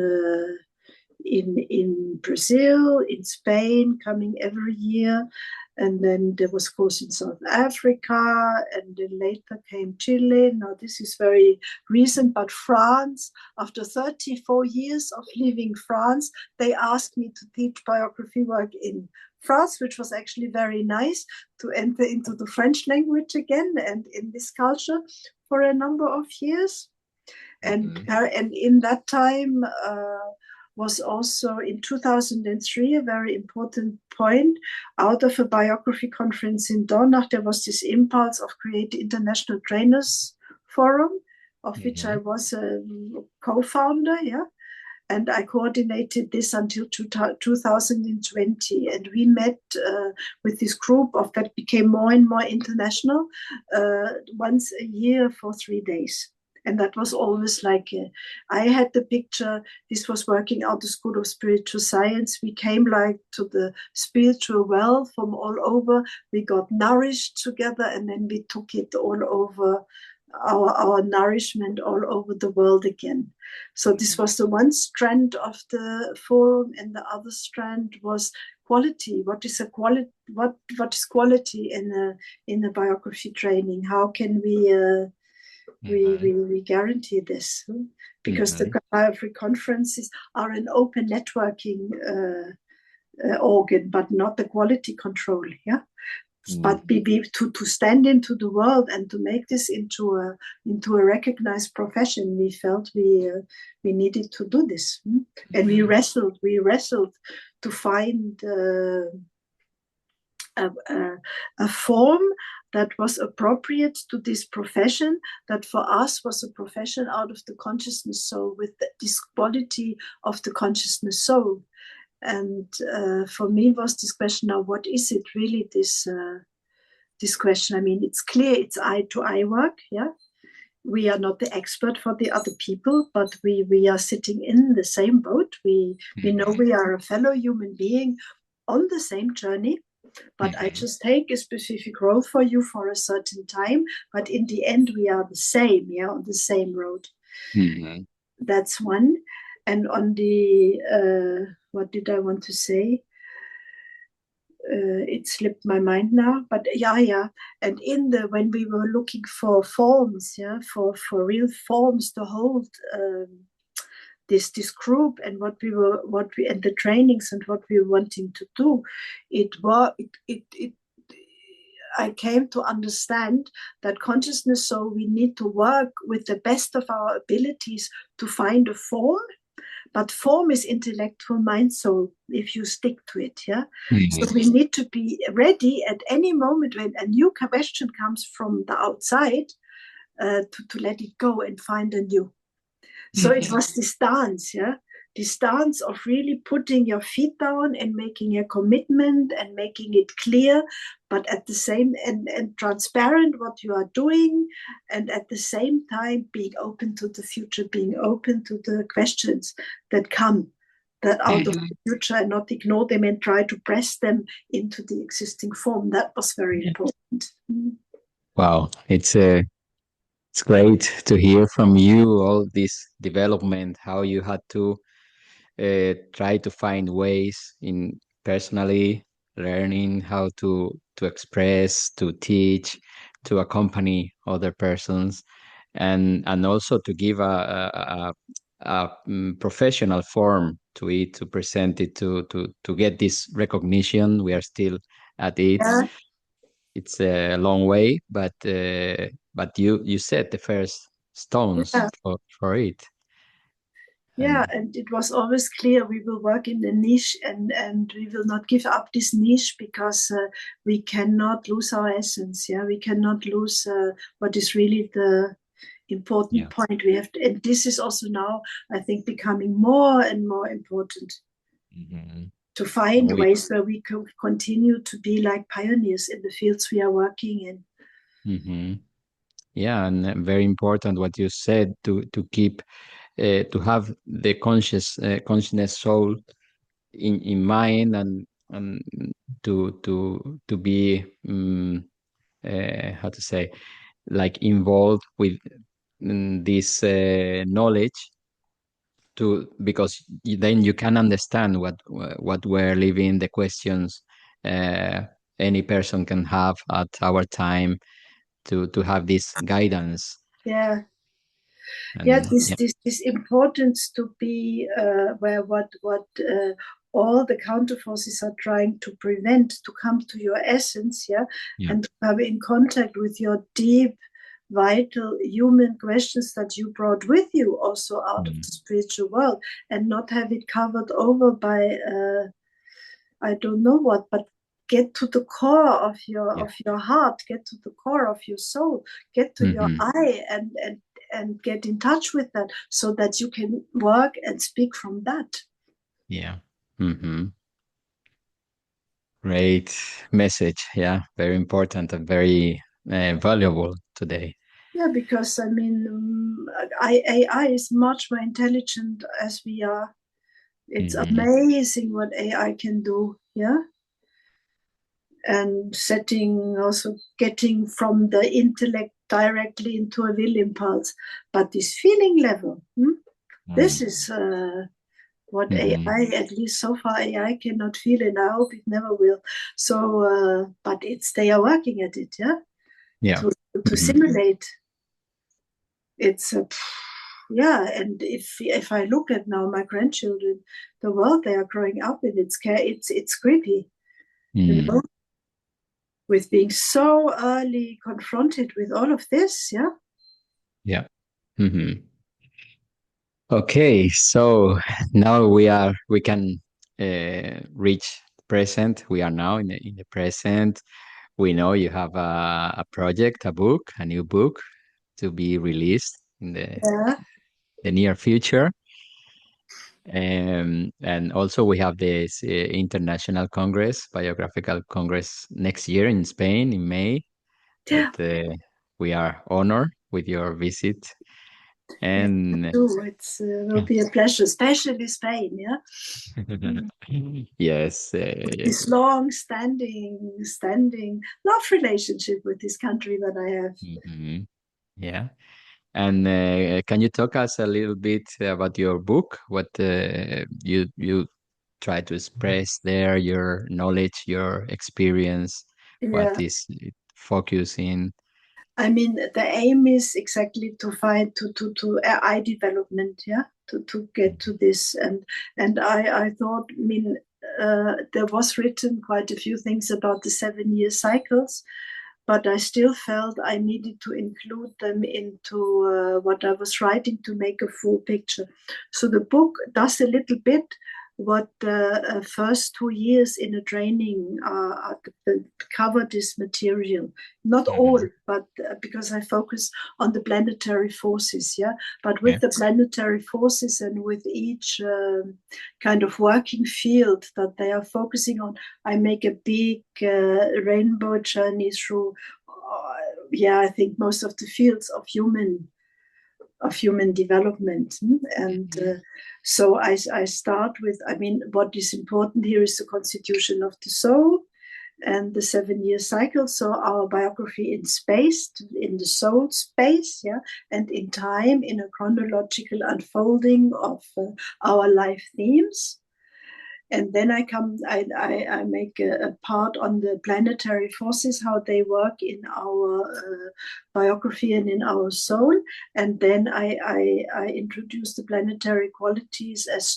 Brazil, in Spain, coming every year. And then there was course in South Africa, and then later came Chile. Now this is very recent, but France, after 34 years of leaving France, they asked me to teach biography work in France, which was actually very nice to enter into the French language again and in this culture for a number of years. And in that time, was also in 2003 a very important point. Out of a biography conference in Dornach, there was this impulse of creating International Trainers Forum, of which I was a co-founder, yeah. And I coordinated this until 2020. And we met with this group that became more and more international once a year for 3 days. And that was always like, I had the picture, this was working out the School of Spiritual Science. We came like to the spiritual well from all over. We got nourished together, and then we took it all over, our nourishment all over the world again. So this was the one strand of the forum, and the other strand was quality. What is a quality? What is quality in a biography training? How can we guarantee this? Because the biography conferences are an open networking organ, but not the quality control. Yeah. But to stand into the world and to make this into a recognized profession, we felt we needed to do this, and we wrestled to find a form that was appropriate to this profession, that for us was a profession out of the consciousness soul, with this quality of the consciousness soul. And for me was this question now, what is it really, this question? I mean, it's clear it's eye-to-eye work, yeah? We are not the expert for the other people, but we are sitting in the same boat. We know we are a fellow human being on the same journey, but I just take a specific road for you for a certain time, but in the end we are the same, yeah, on the same road. That's one. And on the what did I want to say? It slipped my mind now, but yeah. And when we were looking for forms, yeah, for real forms to hold this group, and what we and the trainings and what we were wanting to do, I came to understand that consciousness, so we need to work with the best of our abilities to find a form. But form is intellectual, mind, soul, if you stick to it, yeah? So we need to be ready at any moment when a new question comes from the outside, to let it go and find a new. So it was this dance, yeah? This dance of really putting your feet down and making a commitment and making it clear, but at the same and transparent what you are doing, and at the same time being open to the future, being open to the questions that come that out of the future, and not ignore them and try to press them into the existing form. That was very important. Wow, it's great to hear from you all this development, how you had to try to find ways in personally learning how to express, to teach, to accompany other persons, and also to give a professional form to it, to present it, to get this recognition. We are still at it. Yeah. It's a long way, but you set the first stones for it. Yeah, and it was always clear we will work in the niche, and we will not give up this niche, because we cannot lose our essence. Yeah, we cannot lose what is really the important point. We have to, and this is also now, I think, becoming more and more important to find ways where we can continue to be like pioneers in the fields we are working in. Yeah, and very important what you said, to keep to have the consciousness soul in mind, and to be how to say, like, involved with this knowledge, because then you can understand what we're living, the questions any person can have at our time, to have this guidance. This importance to be where what all the counterforces are trying to prevent, to come to your essence, and to come in contact with your deep, vital human questions that you brought with you also out of the spiritual world, and not have it covered over by I don't know what, but get to the core of your heart, get to the core of your soul, get to your eye, and and get in touch with that so that you can work and speak from that. Yeah. Mm-hmm. Great message. Yeah, very important and very valuable today. Yeah, because I mean, AI is much more intelligent as we are. It's Mm-hmm. amazing what AI can do. Yeah. And also getting from the intellect directly into a will impulse. But this feeling level, this is what Mm-hmm. AI, at least so far, AI cannot feel, and I hope it never will. So, but they are working at it, yeah, Yeah. to Mm-hmm. simulate. It's yeah, and if I look at now my grandchildren, the world they are growing up in, it's creepy, you know, with being so early confronted with all of this, yeah. Yeah. Mm-hmm. Okay, so now we can reach present. We are now in the present. We know you have a project, a book, a new book to be released in Yeah, the near future. And also we have this International Congress, Biographical Congress next year in Spain in May, yeah, that we are honored with your visit. yeah. And Too. It's will be a pleasure, especially Spain, yeah. yes, This standing love relationship with this country that I have. mhm, yeah. And can you talk us a little bit about your book? What you try to express there, your knowledge, your experience, what Yeah. is it focusing? I mean, the aim is exactly to find to AI development, yeah, to get to this, and I thought, I mean, there was written quite a few things about the 7-year cycles, but I still felt I needed to include them into what I was writing to make a full picture. So the book does a little bit what the first 2 years in a training cover this material. Not all, Mhm. but because I focus on the planetary forces, yeah. But Yeah. with the planetary forces and with each kind of working field that they are focusing on, I make a big rainbow journey through, yeah, I think most of the fields of human development. And so I start with, I mean, what is important here is the constitution of the soul and the 7-year cycle. So our biography in space, in the soul space, yeah, and in time, in a chronological unfolding of our life themes. And then I make a part on the planetary forces, how they work in our biography and in our soul. And then I introduce the planetary qualities as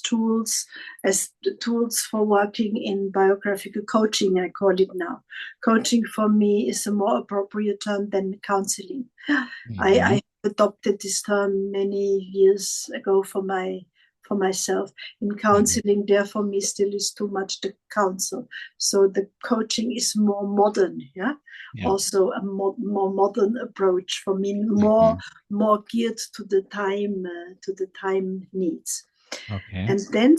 the tools for working in biographical coaching, I call it now. Coaching for me is a more appropriate term than counseling. Mhm. I adopted this term many years ago for myself. In Mhm. counseling, there for me still is too much the counsel. So the coaching is more modern, yeah. Yeah. Also a more modern approach for me, Mhm. more geared to the time needs. Okay. And then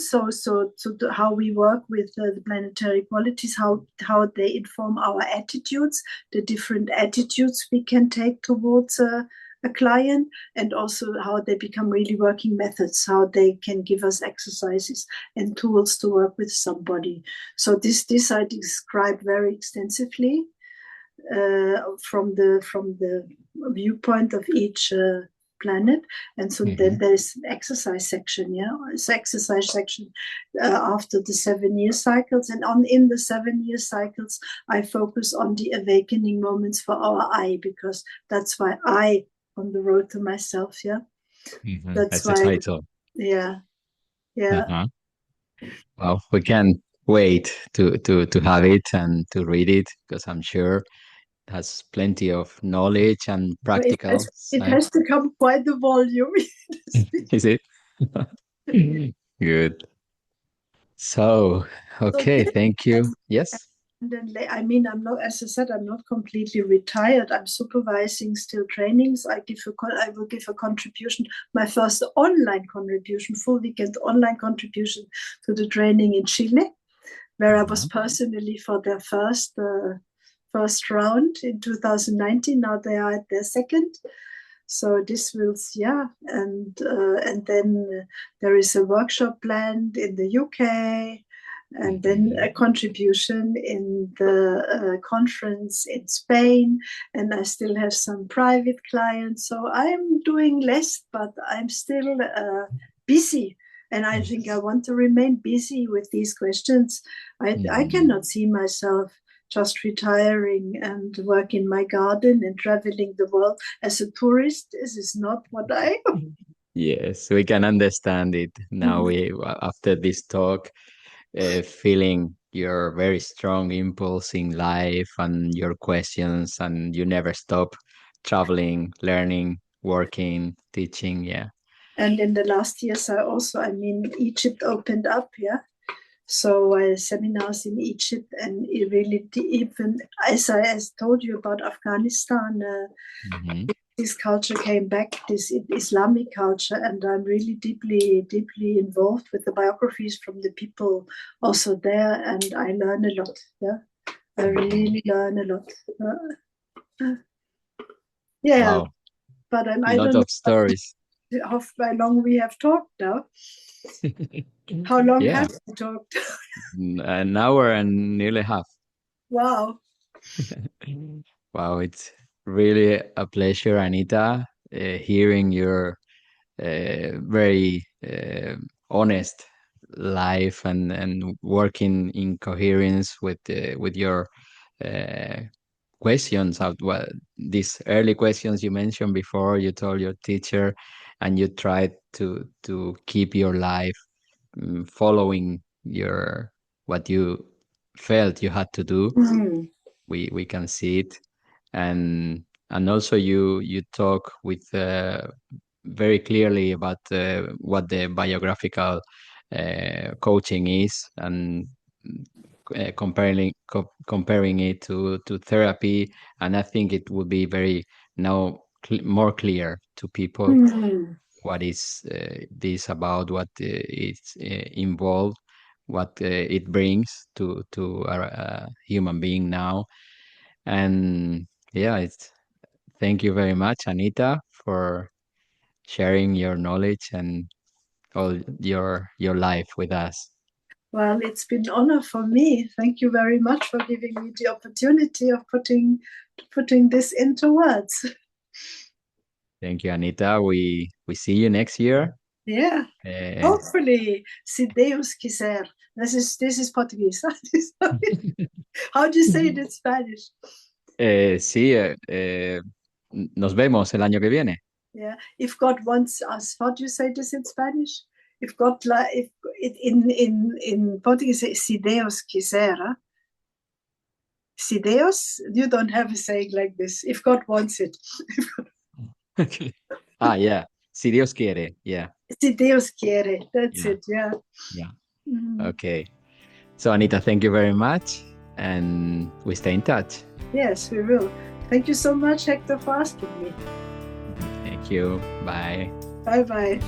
how we work with the planetary qualities, how they inform our attitudes, the different attitudes we can take towards a client, and also how they become really working methods, how they can give us exercises and tools to work with somebody. So this I describe very extensively from the viewpoint of each planet. And so then Mhm. there's an exercise section, yeah, it's exercise section after the 7-year cycles. And in the 7-year cycles, I focus on the awakening moments for our I, because that's why I on the road to myself, yeah. Mhm. That's That's the why, title. yeah, yeah. Uh-huh. Well, we can wait to have it and to read it because I'm sure it has plenty of knowledge and practical It side. has become quite the volume. Is it? Good. So, So okay, thank you. Yes. And then, I'm not, as I said, I'm not completely retired. I'm supervising still trainings. I will give a contribution, my first online contribution, full weekend online contribution to the training in Chile, where I was personally for their first round in 2019. Now they are at their second. So this will, and then there is a workshop planned in the UK. And then a contribution in the conference in Spain, and I still have some private clients. So I'm doing less, but I'm still busy. And I think I want to remain busy with these questions. I cannot see myself just retiring and work in my garden and traveling the world as a tourist. This is not what I am. Yes, we can understand it now. After this talk, feeling your very strong impulse in life and your questions, and you never stop traveling, learning, working, teaching. Yeah. And in the last years, Egypt opened up, So seminars in Egypt, and it really, even as I told you about Afghanistan, this culture came back, this Islamic culture, and I'm really deeply involved with the biographies from the people also there, and I learn a lot. I really learn a lot. Wow. But I lot don't of stories. know how long we have talked now. How long have we talked? An hour and nearly half. Wow. Wow, it's really a pleasure, Anita, hearing your very honest life and working in coherence with your questions. These early questions you mentioned before, you told your teacher, and you tried to keep your life following what you felt you had to do. We can see it, and also you talk with very clearly about what the biographical coaching is, and comparing it to therapy. And I think it would be very now more clear to people what is this about, what it's involved, what it brings to a human being now. And thank you very much, Anita, for sharing your knowledge and all your life with us. Well, it's been an honor for me. Thank you very much for giving me the opportunity of putting this into words. Thank you, Anita. We see you next year. Yeah. Hopefully, si Deus quiser. This is Portuguese. How do you say it in Spanish? Sí, nos vemos el año que viene. Yeah. If God wants us, how do you say this in Spanish? If God, if it in Portuguese, si Deus quiser. Si Deus, you don't have a saying like this. If God wants it. Yeah. Si Dios quiere. Yeah. Si Dios quiere. That's it. Yeah. Yeah. Okay. So, Anita, thank you very much, and we stay in touch. Yes, we will. Thank you so much, Hector, for asking me. Thank you. Bye. Bye-bye.